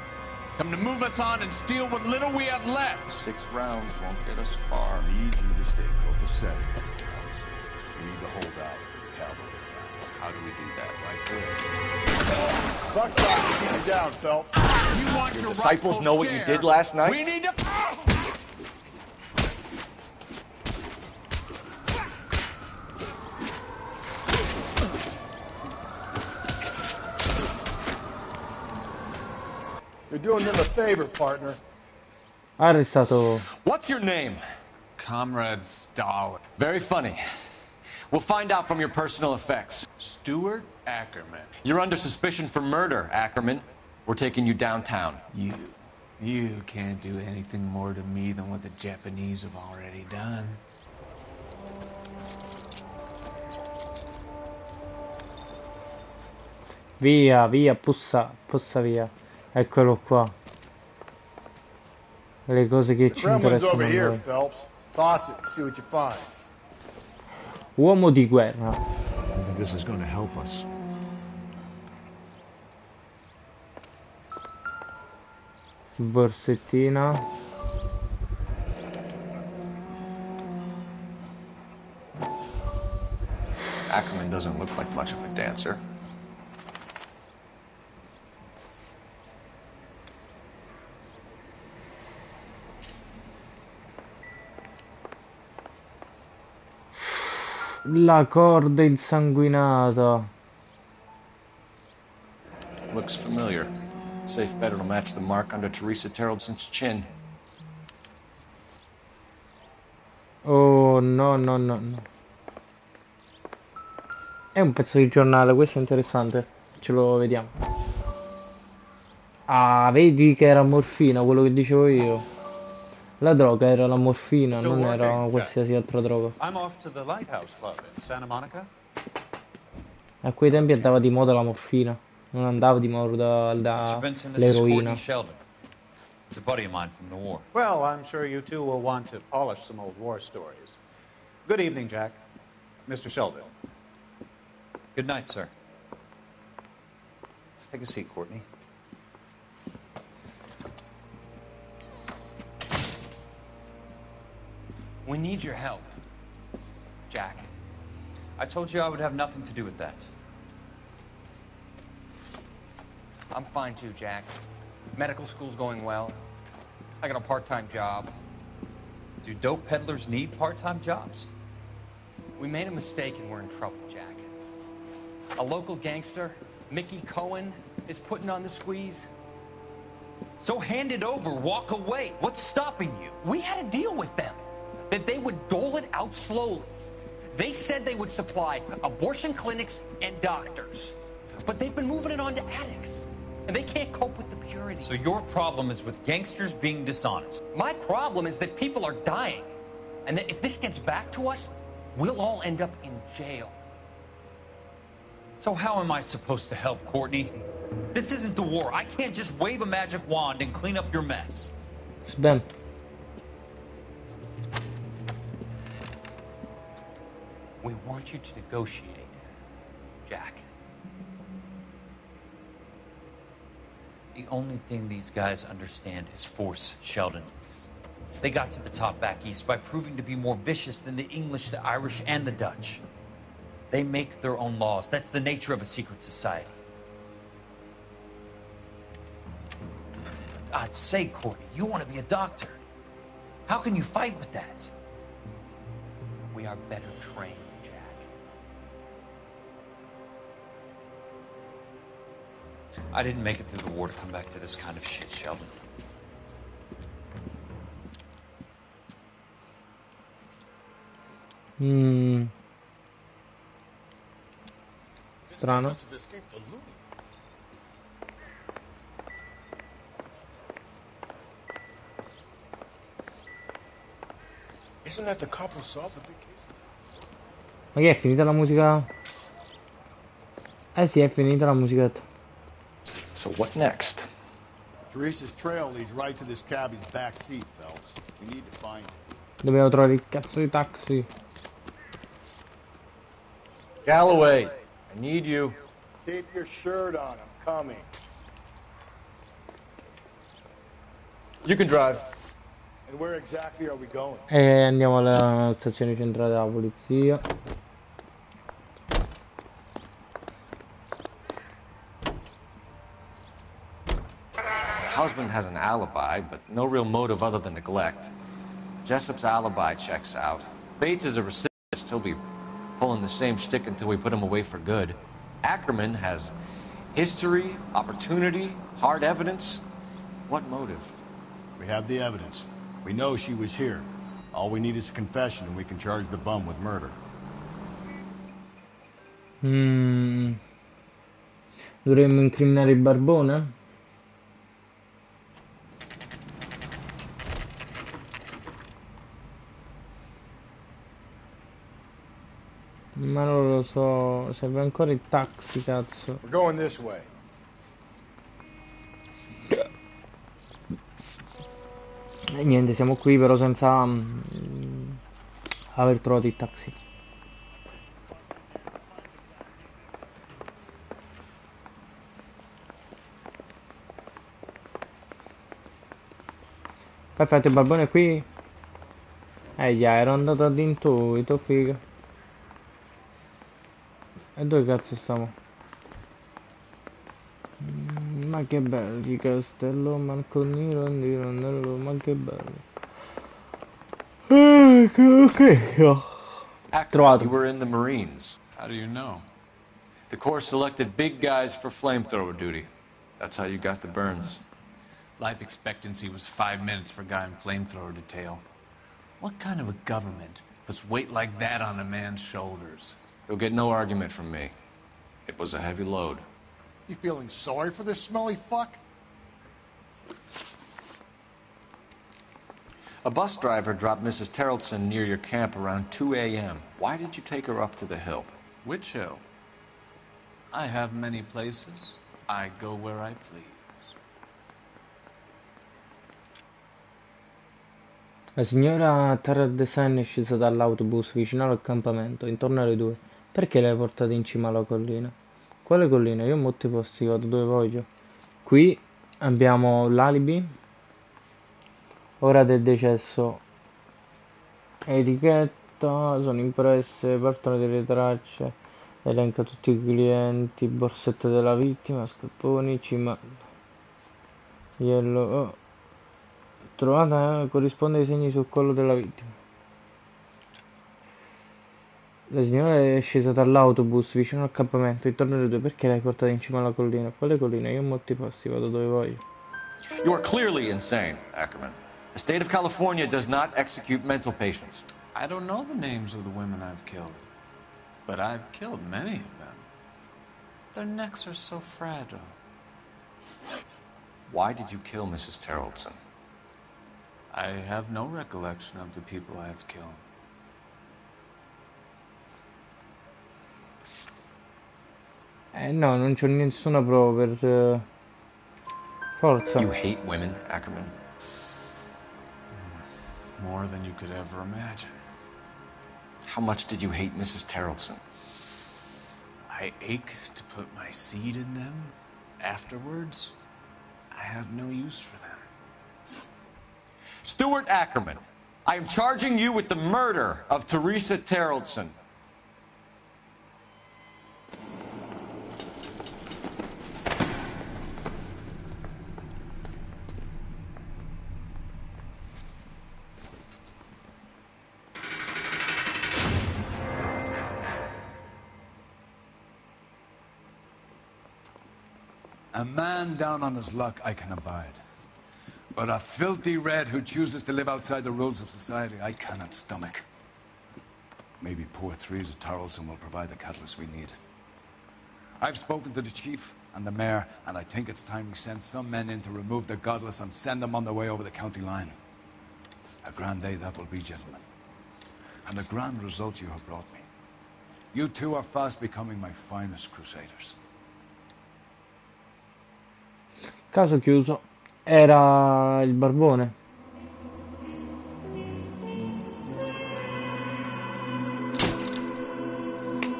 Come to move us on and steal what little we have left. 6 rounds won't get us far. I need you to stay copacetic. We need to hold out to the cavalry now. How do we do that? Like this. Buckshot, keep you down, Phelps. You want Your disciples know what you did last night? We need to... You're doing them a favor, partner. Ha arrestato. What's your name? Comrade Stalin. Very funny. We'll find out from your personal effects. Stuart Ackerman. You're under suspicion for murder, Ackerman. We're taking you downtown. You can't do anything more to me than what the Japanese have already done. Via, via, pussa via. Eccolo qua. Le cose che ci interessano a noi. Toss it, see what you find. Uomo di guerra. I think this is going to help us. Borsettina. Ackerman doesn't look like much of a dancer. La corda insanguinata. Looks familiar. Safe bet it'll match the mark under Teresa Terrelson's chin. Oh no no no no. È un pezzo di giornale, questo è interessante. Ce lo vediamo. Ah, vedi che era morfina, quello che dicevo io. La droga era la morfina, non era qualsiasi altra droga. I'm off to the Lighthouse Club in Santa Monica. A quei tempi andava di moda la morfina, non andava di moda Mr. Benson, this is l'eroina. Courtney Sheldon. He's a buddy of mine from the war. Well, I'm sure you two will want to polish some old war stories. Good evening, Jack. Mr. Sheldon. Good night, sir. Take a seat, Courtney. We need your help, Jack. I told you I would have nothing to do with that. I'm fine too, Jack. Medical school's going well. I got a part-time job. Do dope peddlers need part-time jobs? We made a mistake and we're in trouble, Jack. A local gangster, Mickey Cohen, is putting on the squeeze. So hand it over, walk away. What's stopping you? We had a deal with them. that they would dole it out slowly. They said they would supply abortion clinics and doctors, but they've been moving it on to addicts, and they can't cope with the purity. So your problem is with gangsters being dishonest. My problem is that people are dying, and that if this gets back to us, we'll all end up in jail. So how am I supposed to help, Courtney? This isn't the war. I can't just wave a magic wand and clean up your mess. Ben. We want you to negotiate, Jack. The only thing these guys understand is force, Sheldon. They got to the top back east by proving to be more vicious than the English, the Irish, and the Dutch. They make their own laws. That's the nature of a secret society. God's sake, Courtney, you want to be a doctor. How can you fight with that? We are better trained, Jack. I didn't make it through the war to come back to this kind of shit, Sheldon. Strano. Isn't that the cop who solved the big case? Ma che è finita la musica? Eh sì, è finita la musichetta. So what next? Teresa's trail leads right to this cabbie's back seat, Phelps. We need to find it. Dobbiamo trovare il cazzo di taxi. Galloway, I need you. Keep your shirt on, I'm coming. You can drive. And where exactly are we going? E andiamo alla stazione centrale della polizia. Husband has an alibi, but no real motive other than neglect. Jessup's alibi checks out. Bates is a recidivist. He'll be pulling the same stick until we put him away for good. Ackerman has history, opportunity, hard evidence. What motive? We have the evidence. We know she was here. All we need is a confession and we can charge the bum with murder. Dovremmo incriminare il barbone? Ma non lo so, serve ancora il taxi, cazzo. We're going this way. E niente, siamo qui però senza aver trovato il taxi. Perfetto, il barbone è qui. Già, ero andato ad intuito, figa. E dove cazzo stiamo? Ma che belli Castello Marconi Rondello, ma che bello. Ok. Ackerman, you were in the Marines. How do you know? The Corps selected big guys for flamethrower duty. That's how you got the burns. Life expectancy was 5 minutes for a guy in flamethrower detail. What kind of a government puts weight like that on a man's shoulders? You'll get no argument from me. It was a heavy load. You feeling sorry for this smelly fuck? A bus driver dropped Mrs. Terrelson near your camp around 2 a.m. Why did you take her up to the hill? Which hill? I have many places. I go where I please. La signora Terrelson è scesa dall'autobus vicino all'accampamento, intorno alle 2. Perché l'hai portata in cima alla collina? Quale collina? Io a molti posti vado dove voglio. Qui abbiamo l'alibi, ora del decesso, etichetta, sono impresse, partono delle tracce, elenca tutti i clienti, borsette della vittima, scapponi, cima, yellow, trovata, corrisponde ai segni sul collo della vittima. La signora è scesa dall'autobus vicino all'accampamento, intorno alle 2. Perché l'hai portata in cima alla collina? Quale collina? Io a molti posti vado dove voglio. You are clearly insane, Ackerman. The state of California does not execute mental patients. I don't know the names of the women I've killed, but I've killed many of them. Their necks are so fragile. Why did you kill Mrs. Terrellson? I have no recollection of the people I have killed. No, non c'ho nessuna prova per... Forza. You hate women, Ackerman? More than you could ever imagine. How much did you hate Mrs. Terrellson? I ache to put my seed in them. Afterwards, I have no use for them. Stuart Ackerman, I am charging you with the murder of Teresa Terrellson. A man down on his luck I can abide. But a filthy red who chooses to live outside the rules of society I cannot stomach. Maybe poor Teresa Terrellson will provide the catalyst we need. I've spoken to the chief and the mayor, and I think it's time we send some men in to remove the godless and send them on their way over the county line. A grand day that will be, gentlemen. And a grand result you have brought me. You two are fast becoming my finest crusaders. Caso chiuso. Era il barbone.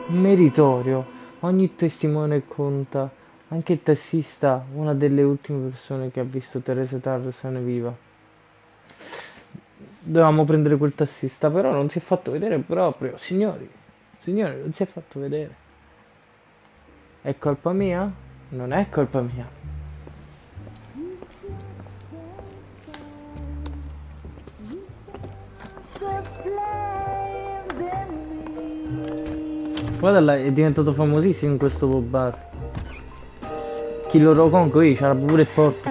Meritorio. Ogni testimone conta. Anche il tassista, una delle ultime persone che ha visto Teresa Terrellson viva. Dovevamo prendere quel tassista, però non si è fatto vedere proprio. Signori, non si è fatto vedere. È colpa mia? Non è colpa mia. Guarda là, è diventato famosissimo in questo pub bar. Chi lo conco io, c'era pure il porto.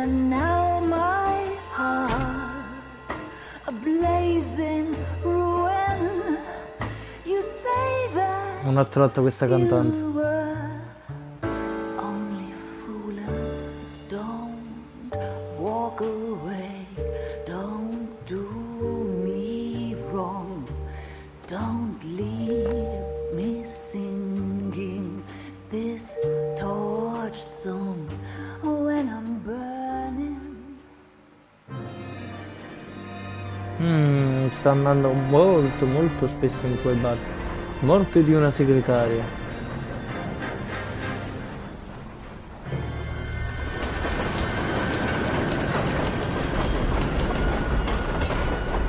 Non ho trovato questa cantante. Sta andando molto spesso in quel bar. Morte di una segretaria.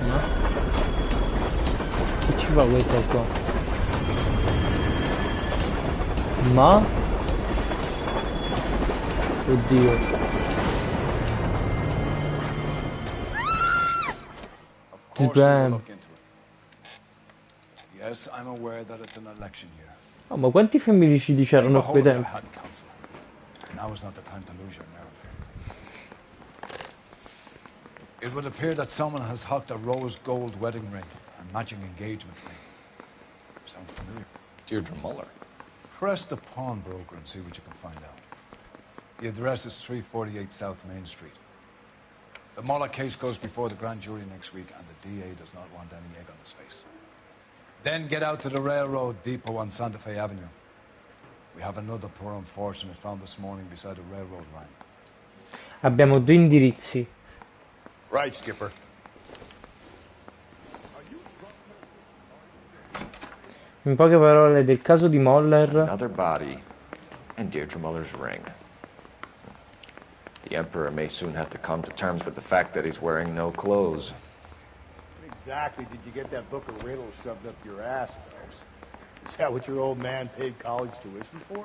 No? Che ci fa questa qua? Ma? Oddio. Yes, I'm aware that it's an election year. Oh, ma quanti femminicidi c'erano a quei tempi? Now is not the time to lose your nerve. It would appear that someone has hocked a rose gold wedding ring and matching engagement ring. Sound familiar? Deirdre Muller. Press the pawnbroker and see what you can find out. The address is 348 South Main Street. The Muller case goes before the grand jury next week, and the DA does not want any egg on his face. Then get out to the railroad depot on Santa Fe Avenue. We have another poor unfortunate found this morning beside the railroad line. Abbiamo due indirizzi. Right, Skipper. In poche parole, del caso di Muller. Another body and Deirdre Muller's ring. The Emperor may soon have to come to terms with the fact that he's wearing no clothes. Exactly did you get that book of riddles shoved up your ass, Phelps? Is that what your old man paid college tuition for?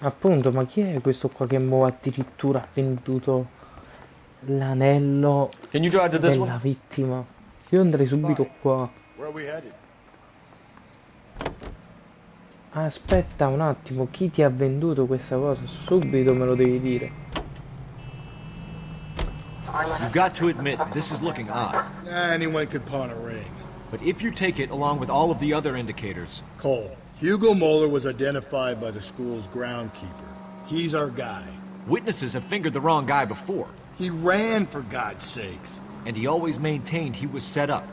Appunto, ma chi è questo qua che mo addirittura ha venduto l'anello della vittima? Io andrei subito qua. Where are we headed? Aspetta un attimo, chi ti ha venduto questa cosa? Subito me lo devi dire. You've got to admit, this is looking odd. Anyone could pawn a ring. But if you take it along with all of the other indicators... Cole, Hugo Moeller was identified by the school's groundkeeper. He's our guy. Witnesses have fingered the wrong guy before. He ran, for God's sakes. And he always maintained he was set up.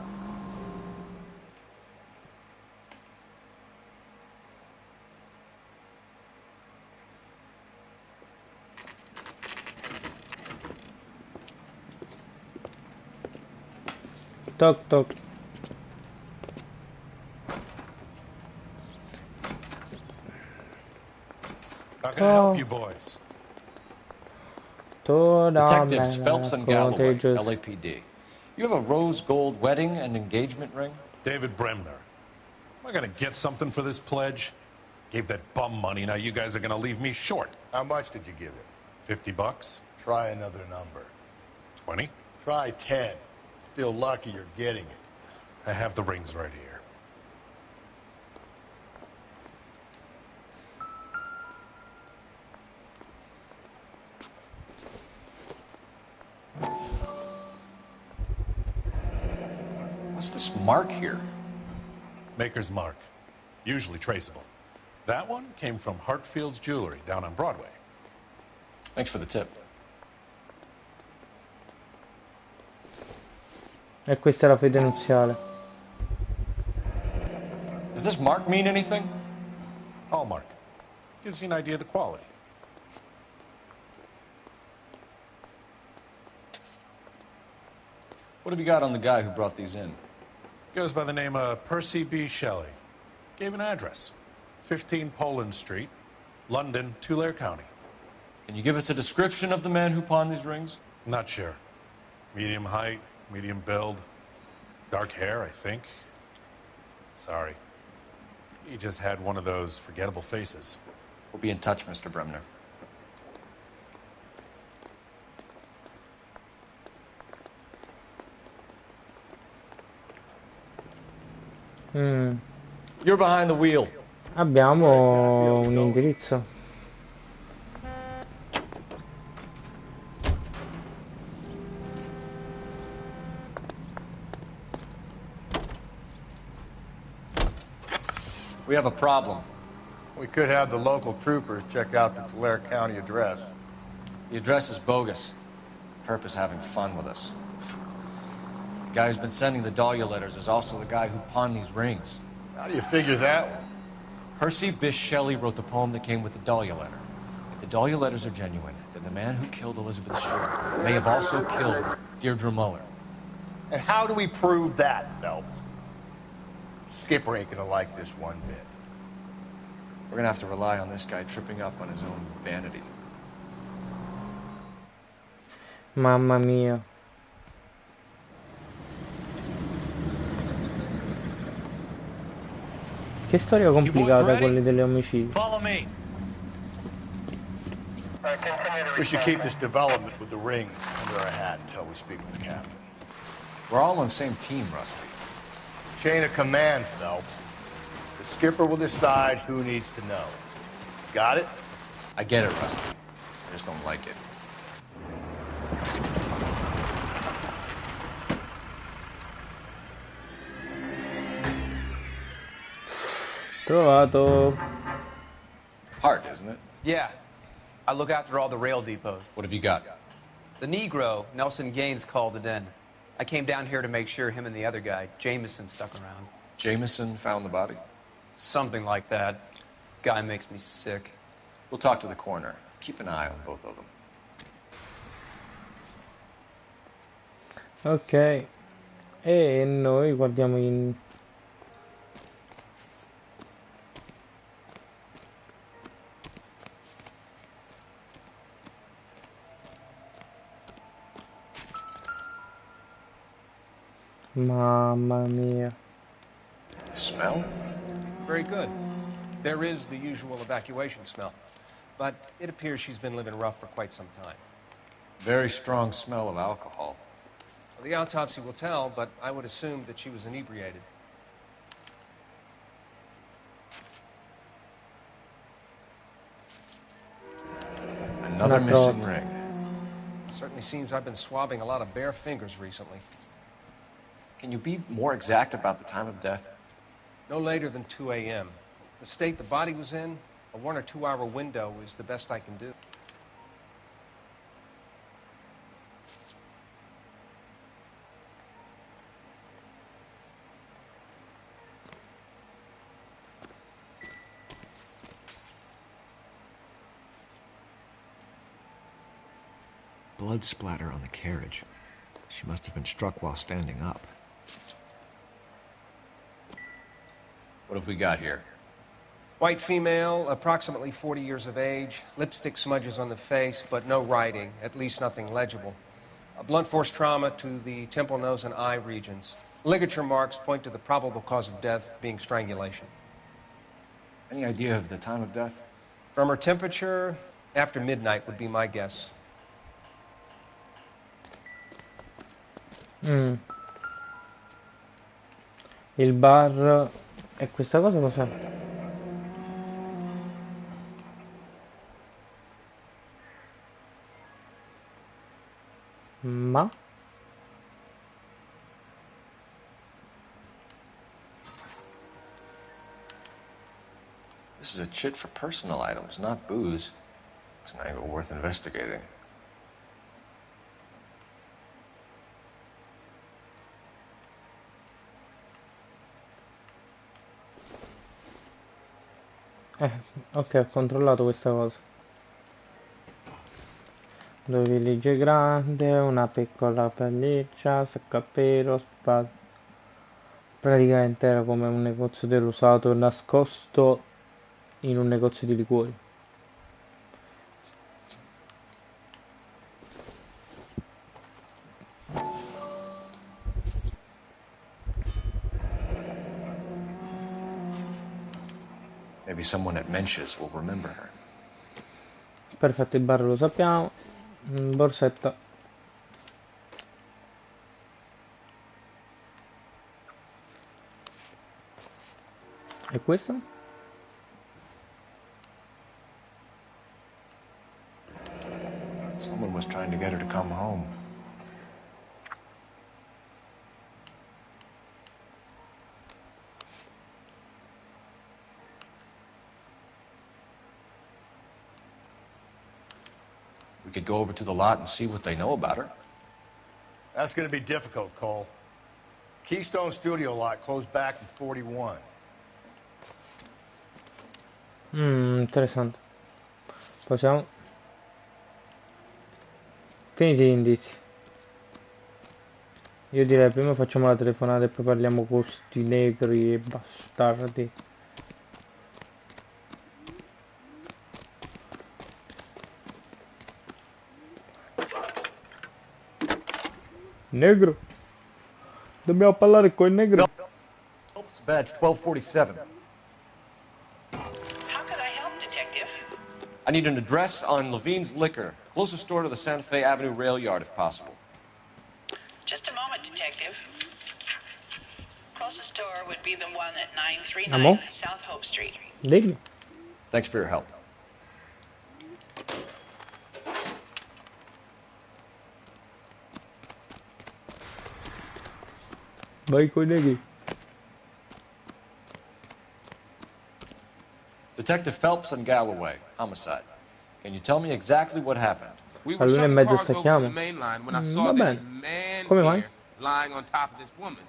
Toc toc. How can I help you boys? Detectives Phelps and Galloway, LAPD. You have a rose gold wedding and engagement ring? David Bremner. Am I gonna get something for this pledge? Gave that bum money, now you guys are gonna leave me short. How much did you give him? $50? Try another number. 20? Try 10. Feel lucky you're getting it. I have the rings right here. What's this mark here? Maker's mark. Usually traceable. That one came from Hartfield's Jewelry down on Broadway. Thanks for the tip. E questa è la fede nuziale. Does this mark mean anything? Hallmark. Gives you an idea of the quality. What have you got on the guy who brought these in? Goes by the name of Percy B. Shelley. Gave an address. 15 Poland Street, London, Tulare County. Can you give us a description of the man who pawned these rings? Not sure. Medium height, medium build. Dark hair, I think. Sorry. He just had one of those forgettable faces. We'll be in touch, Mr. Bremner. You're behind the wheel. Abbiamo un indirizzo. We have a problem. We could have the local troopers check out the Tulare County address. The address is bogus. Perp is having fun with us. The guy who's been sending the Dahlia letters is also the guy who pawned these rings. How do you figure that one? Percy Bysshe Shelley wrote the poem that came with the Dahlia letter. If the Dahlia letters are genuine, then the man who killed Elizabeth Short may have also killed Deirdre Muller. And how do we prove that, Phelps? Skipper ain't gonna like this one bit. We're gonna have to rely on this guy tripping up on his own vanity. Mamma mia. Che storia complicata quella degli omicidi. We should keep this development with the rings under our hat until we speak with the captain. We're all on the same team, Rusty. Chain of command, Phelps. The skipper will decide who needs to know. Got it? I get it, Rusty. I just don't like it. Trovato. Hard, isn't it? Yeah. I look after all the rail depots. What have you got? The Negro, Nelson Gaines, called it in. I came down here to make sure him and the other guy, Jameson, stuck around. Jameson found the body? Something like that. Guy makes me sick. We'll talk to the coroner. Keep an eye on both of them. Ok. E noi guardiamo in... Mamma mia. Smell? Very good. There is the usual evacuation smell, but it appears she's been living rough for quite some time. Very strong smell of alcohol. Well, the autopsy will tell, but I would assume that she was inebriated. Another missing ring. Certainly seems I've been swabbing a lot of bare fingers recently. Can you be more exact about the time of death? No later than 2 a.m. The state the body was in, a 1 or 2 hour window is the best I can do. Blood splatter on the carriage. She must have been struck while standing up. What have we got here? White female, approximately 40 years of age, lipstick smudges on the face, but no writing, at least nothing legible. A blunt force trauma to the temple, nose, and eye regions. Ligature marks point to the probable cause of death being strangulation. Any idea of the time of death? From her temperature, after midnight would be my guess. Il bar e questa cosa cos'è? Ma? This is a chit for personal items, not booze. It's an angle worth investigating. Ok, ho controllato questa cosa. 2 village grande, una piccola pelliccia, seccapero, spada. Praticamente era come un negozio dell'usato nascosto in un negozio di liquori. Maybe someone at Mensch's will remember her. Perfetto, il bar lo sappiamo. Borsetta. E questo? Someone was trying to get her to come home. We could go over to the lot and see what they know about her. That's gonna be difficult, Cole. Keystone Studio lot closed back in 41. Interessante. Possiamo. Finiti gli indizi. Io direi prima facciamo la telefonata e poi parliamo con sti negri e bastardi. Negro. Dobbiamo parlare con il negro. Phelps badge 1247. How could I help, Detective? I need an address on Levine's Liquor, closest store to the Santa Fe Avenue rail yard if possible. Just a moment, Detective. Closest store would be the one at 939 Amo? South Hope Street. Negro. Thanks for your help. Vai coi negri. Detective Phelps and Galloway, homicide. Can you tell me exactly what happened? We were All'una e shuttling mezza cars over to stacchiamo. the main line when I saw Va this bene. man Come mai? here lying on top of this woman.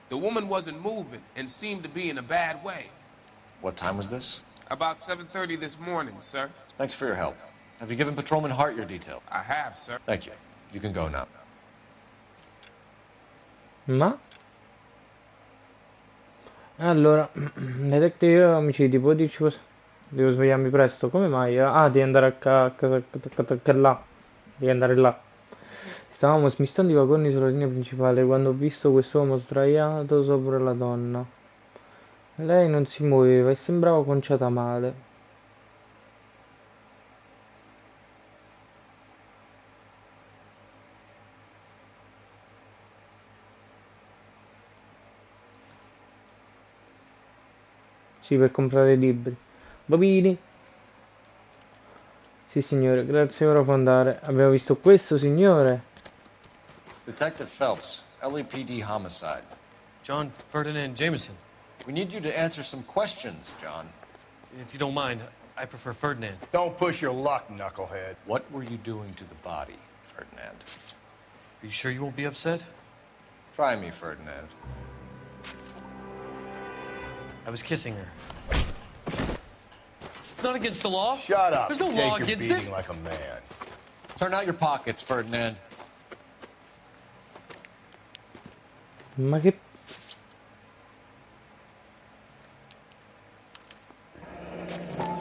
The woman wasn't moving and seemed to be in a bad way. What time was this? About 7:30 this morning, sir. Thanks for your help. Have you given Patrolman Hart your detail? I have, sir. Thank you. You can go now. Ma? Allora, detective omicidi, può dirci cosa? Devo svegliarmi presto, come mai? Ah, devi andare a casa, là. Devi andare là. Stavamo smistando i vagoni sulla linea principale quando ho visto quest'uomo sdraiato sopra la donna. Lei non si muoveva e sembrava conciata male. Sì, per comprare libri. Bambini. Sì, signore, grazie, ora può andare. Abbiamo visto questo, signore. Detective Phelps, LAPD homicide. John Ferdinand Jameson. We need you to answer some questions, John. If you don't mind, I prefer Ferdinand. Don't push your luck, knucklehead. What were you doing to the body, Ferdinand? Are you sure you won't be upset? Try me, Ferdinand. I was kissing her. It's not against the law. Shut up. There's no Take law your against beating it. like a man. Turn out your pockets, Ferdinand. Ma che...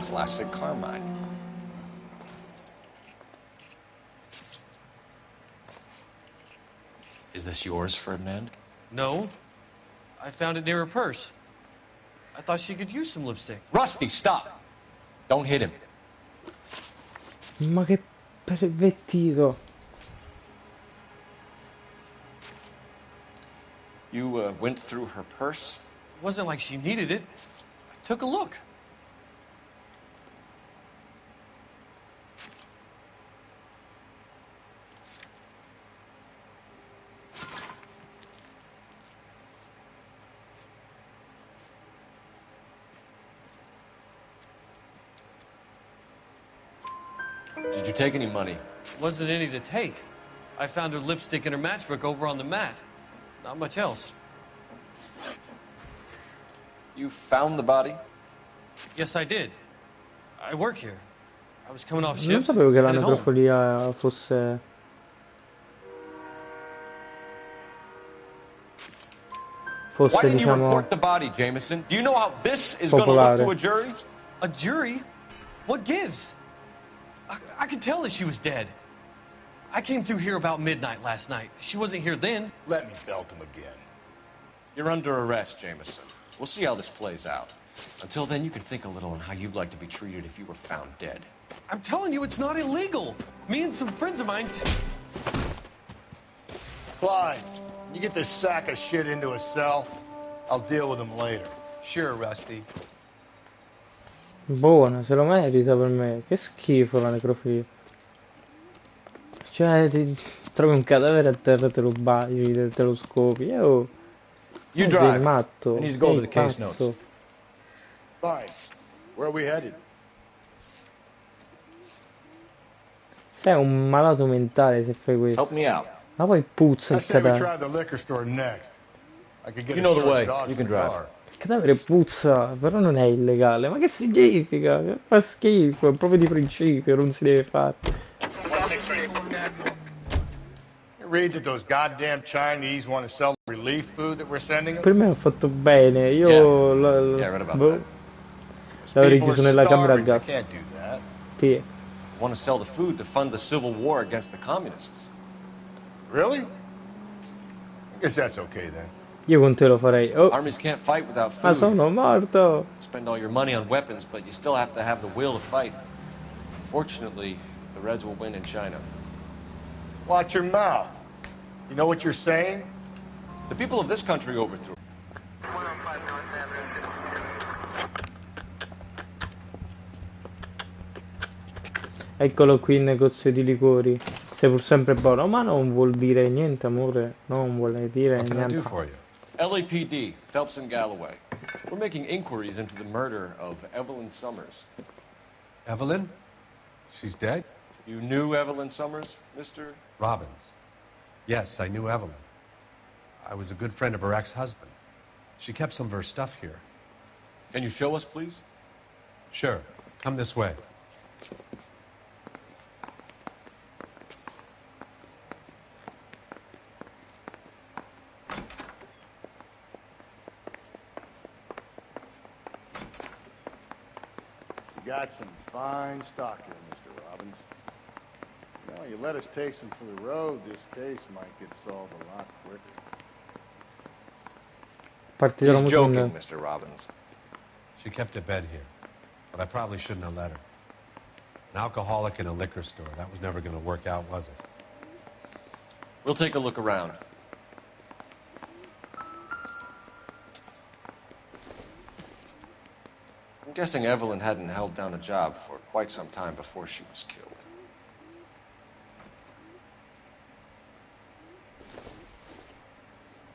Classic Carmine. Is this yours, Ferdinand? No. I found it near her purse. I thought she could use some lipstick. Rusty, stop! Don't hit him. Ma che pervertito. You went through her purse? It wasn't like she needed it. I took a look. Did you take any money? Wasn't any to take. I found her lipstick and her matchbook over on the mat. Not much else. You found the body? Yes, I did. I work here. I was coming off Non shift. sapevo che la headed home. necrofilia fosse... Why fosse, didn't you diciamo... report the body, Jameson? Do you know how this is going to Popolare. look to a jury? A jury? What gives? I could tell that she was dead. I came through here about midnight last night. She wasn't here then. Let me belt him again. You're under arrest, Jameson. We'll see how this plays out. Until then, you can think a little on how you'd like to be treated if you were found dead. I'm telling you, it's not illegal. Me and some friends of mine... Clyde, you get this sack of shit into a cell. I'll deal with him later. Sure, Rusty. Buona, se lo merita per me. Che schifo la necrofilia. Cioè, ti trovi un cadavere a terra, te lo baci, te lo scopi. Oh, You sei drive. matto, I need to go over sei the case pazzo. notes. Fine. Where are we headed? Sei un malato mentale se fai Help questo. me out. Ma poi puzza I il say we cadavere. try the liquor store next. I could get You a know the short way. dog You for can the drive. car. Il cadavere puzza, però non è illegale. Ma che significa? Fa schifo, è proprio di principio, non si deve fare. You read that those goddamn Chinese want to sell the relief food that we're sending them? Per me ha fatto bene, io Yeah, I read about boh, that. l'avrei People are chiuso nella camera a starving. They gas. can't do that. Sì. Want to sell the food to fund the civil war against the communists. Really? I guess that's okay then. Io con te lo farei. Oh, Armies can't fight without ma food. sono morto. Spend all your money on weapons, but you still have to have the will to fight. Fortunately, the Reds will win in China. Watch your mouth. You know what you're saying? The people of this country overthrew. Eccolo qui il negozio di liquori. Sei pur sempre buono, ma non vuol dire niente, amore. Non vuole dire What can I do niente. for you? LAPD, Phelps and Galloway. We're making inquiries into the murder of Evelyn Summers. Evelyn? She's dead? You knew Evelyn Summers, Mr. Robbins. Yes, I knew Evelyn. I was a good friend of her ex-husband. She kept some of her stuff here. Can you show us, please? Sure. Come this way. You got some fine stock here, Mr. Robbins. You know, you let us take some for the road, this case might get solved a lot quicker. Partita la He's musica. joking, Mr. Robbins. She kept a bed here, but I probably shouldn't have let her. An alcoholic in a liquor store. That was never going to work out, was it? We'll take a look around. I'm guessing Evelyn hadn't held down a job for quite some time before she was killed.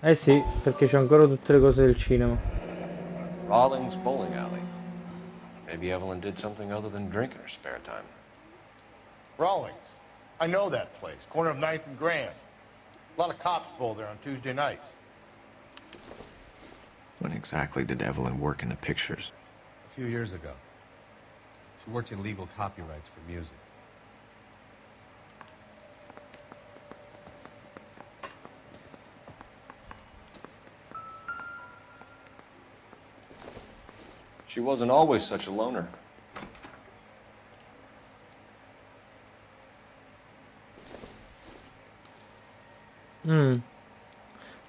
Eh sì, perché c'ho ancora tutte le cose del cinema. Rawlings Bowling Alley. Maybe Evelyn did something other than drink in her spare time. Rawlings. I know that place. Corner of 9th and Grand. A lot of cops bowl there on Tuesday nights. When exactly did Evelyn work in the pictures? A few years ago. She worked in legal copyrights for music. She wasn't always such a loner.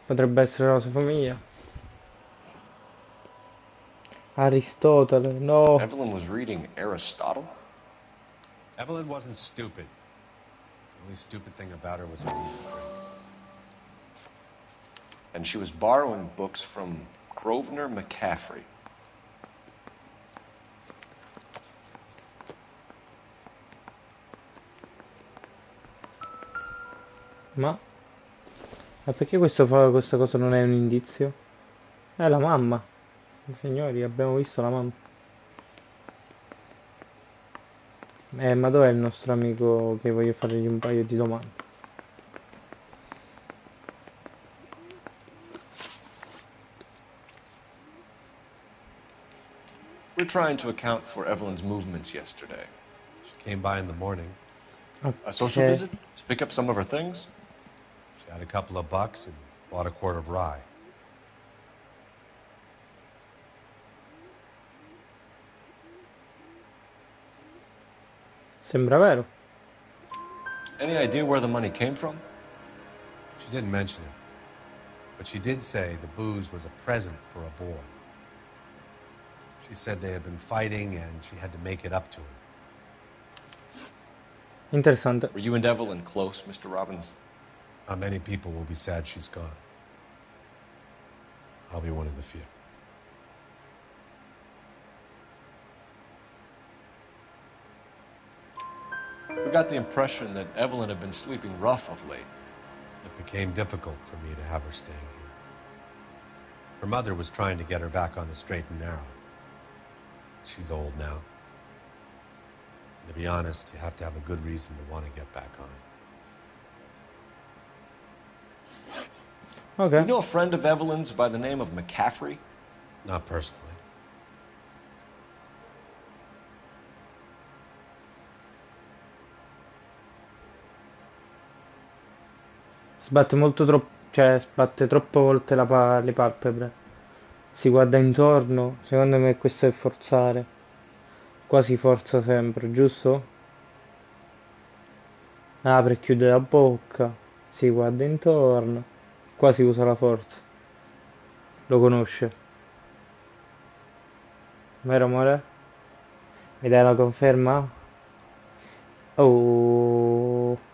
Potrebbe essere la sua famiglia. Aristotele, no. Evelyn was reading Aristotle? Evelyn wasn't stupid. The only stupid thing about her was her need to drink. And she was borrowing books from Grosvenor McCaffrey. Ma perché questa cosa non è un indizio? È la mamma. Signori, abbiamo visto la mamma. Ma dov'è il nostro amico che voglio fargli un paio di domande? We're trying to account for Evelyn's movements yesterday. She came by in the morning. A social visit? To pick up some of her things? She had a couple of bucks and bought a quart of rye. Sembra vero. Any idea where the money came from? She didn't mention it. But she did say the booze was a present for a boy. She said they had been fighting and she had to make it up to him. Interessante. Were you and Evelyn close, Mr. Robbins? Not many people will be sad she's gone. I'll be one of the few. We got the impression that Evelyn had been sleeping rough of late. It became difficult for me to have her staying here. Her mother was trying to get her back on the straight and narrow. She's old now. And to be honest, you have to have a good reason to want to get back on. Okay. You know a friend of Evelyn's by the name of McCaffrey? Not personally. Sbatte molto troppo, cioè sbatte troppe volte le palpebre. Si guarda intorno, secondo me questo è forzare. Quasi forza sempre, giusto? Apre e chiude la bocca, si guarda intorno, quasi usa la forza. Lo conosce. Vero amore? Mi dai la conferma? Oh.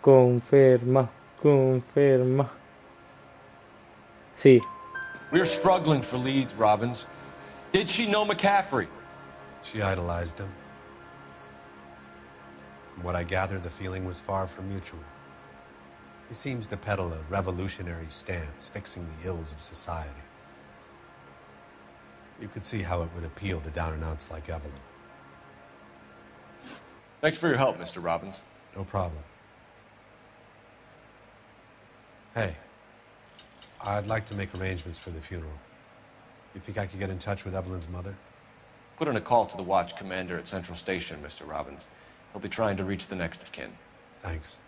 Conferma, conferma. Sì. We're struggling for leads, Robbins. Did she know McCaffrey? She idolized him. From what I gather, the feeling was far from mutual. He seems to peddle a revolutionary stance, fixing the ills of society. You could see how it would appeal to down-and-outs like Evelyn. Thanks for your help, Mr. Robbins. No problem. Hey, I'd like to make arrangements for the funeral. You think I could get in touch with Evelyn's mother? Put in a call to the watch commander at Central Station, Mr. Robbins. He'll be trying to reach the next of kin. Thanks.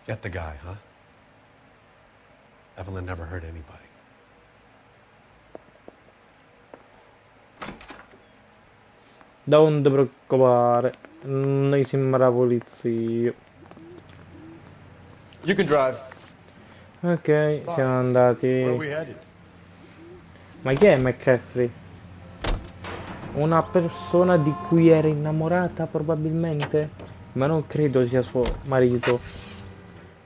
Get the guy, huh? Evelyn never hurt anybody. Non ti preoccupare, noi siamo la polizia. You can drive. Ok, siamo andati. Where are we headed? Ma chi è McCaffrey? Una persona di cui era innamorata probabilmente, ma non credo sia suo marito.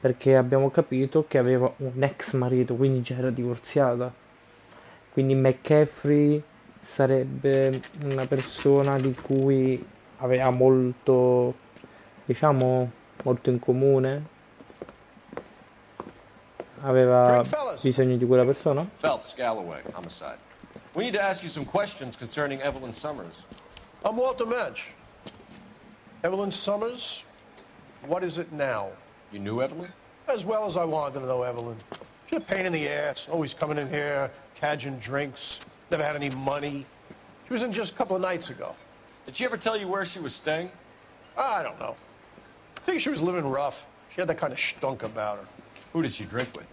perché abbiamo capito che aveva un ex marito, quindi già era divorziata. Quindi McCaffrey sarebbe una persona di cui aveva molto, diciamo, molto in comune. Aveva bisogno di quella persona. Phelps, Galloway, homicide. We need to ask you some questions concerning Evelyn Summers. I'm Walter Mensch. Evelyn Summers, what is it now? You knew Evelyn? As well as I wanted to know Evelyn. She's a pain in the ass, always coming in here, cadging drinks, never had any money. She was in just a couple of nights ago. Did she ever tell you where she was staying? I don't know. I think she was living rough. She had that kind of stunk about her. Who did she drink with?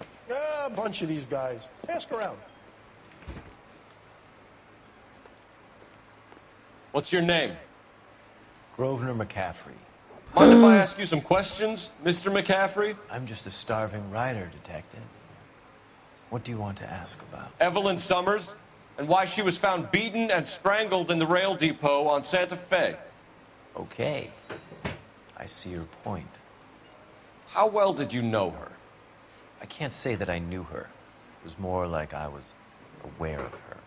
A bunch of these guys. Ask around. What's your name? Grosvenor McCaffrey. Mind if I ask you some questions, Mr. McCaffrey? I'm just a starving writer, Detective. What do you want to ask about? Evelyn Summers, and why she was found beaten and strangled in the rail depot on Santa Fe. Okay. I see your point. How well did you know her? I can't say that I knew her. It was more like I was aware of her.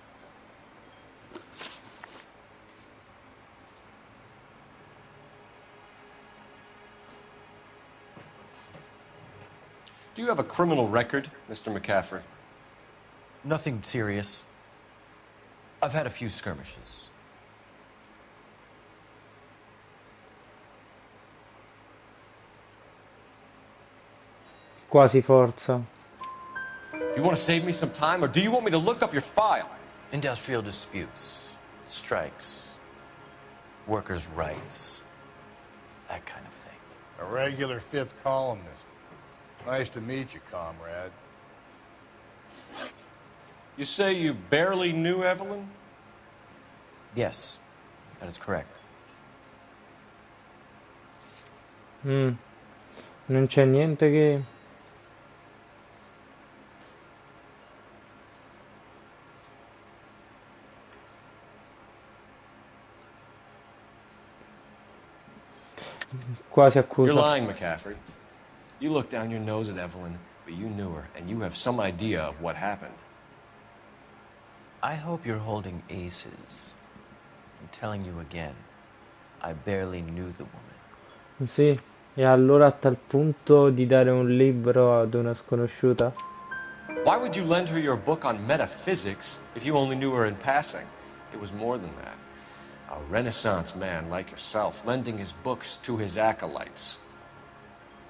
Do you have a criminal record, Mr. McCaffrey? Nothing serious. I've had a few skirmishes. Quasi forza. You want to save me some time, or do you want me to look up your file? Industrial disputes, strikes, workers' rights, that kind of thing. A regular fifth columnist. Nice to meet you, comrade. You say you barely knew Evelyn? Yes, that is correct. Non c'è niente che... Quasi accusa. You're lying, McCaffrey. You look down your nose at Evelyn, but you knew her, and you have some idea of what happened. I hope you're holding aces. I'm telling you again, I barely knew the woman. Sì, e allora a tal punto di dare un libro ad una sconosciuta? Why would you lend her your book on metaphysics if you only knew her in passing? It was more than that. A Renaissance man like yourself, lending his books to his acolytes.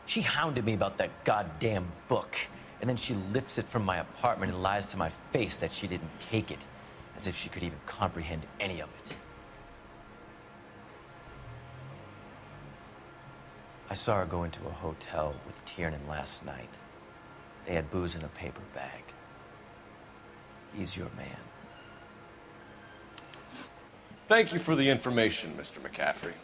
She hounded me about that goddamn book, and then she lifts it from my apartment and lies to my face that she didn't take it, as if she could even comprehend any of it. I saw her go into a hotel with Tiernan last night. They had booze in a paper bag. He's your man. Thank you for the information, Mr. McCaffrey.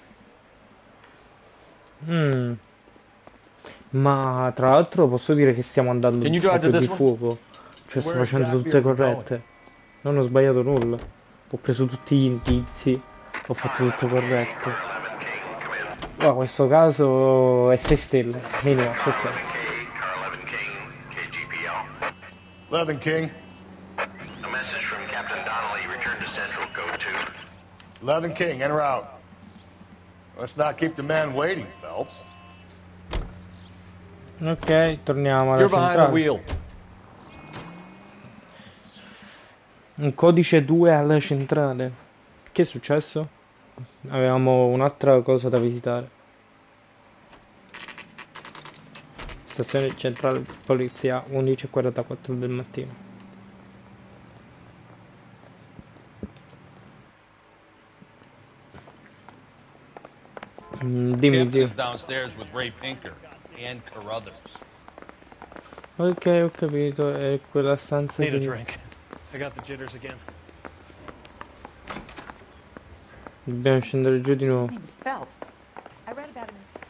Ma tra l'altro posso dire che stiamo andando Can you proprio drive to di this fuoco. Cioè sto Where facendo exactly tutte are we going? corrette. Non ho sbagliato nulla. Ho preso tutti gli indizi. Ho fatto tutto corretto. Ma questo caso è 6 stelle. Minimo 6 stelle. 11 King. A message from Captain Donnelly. Return to Central. Go to. 11 King, enter out. Let's not keep the man waiting, Phelps. Ok, torniamo alla You're behind the centrale. wheel. Un codice 2 alla centrale. Che è successo? Avevamo un'altra cosa da visitare. Stazione centrale di polizia, 11:44 del mattino. Dimmi, Kip zio. is downstairs with Ray Pinker and Carruthers. Ok, ho capito, è quella stanza Need a di... drink. I got the jitters again. Dobbiamo scendere giù di nuovo. His name is Phelps. I read about him in the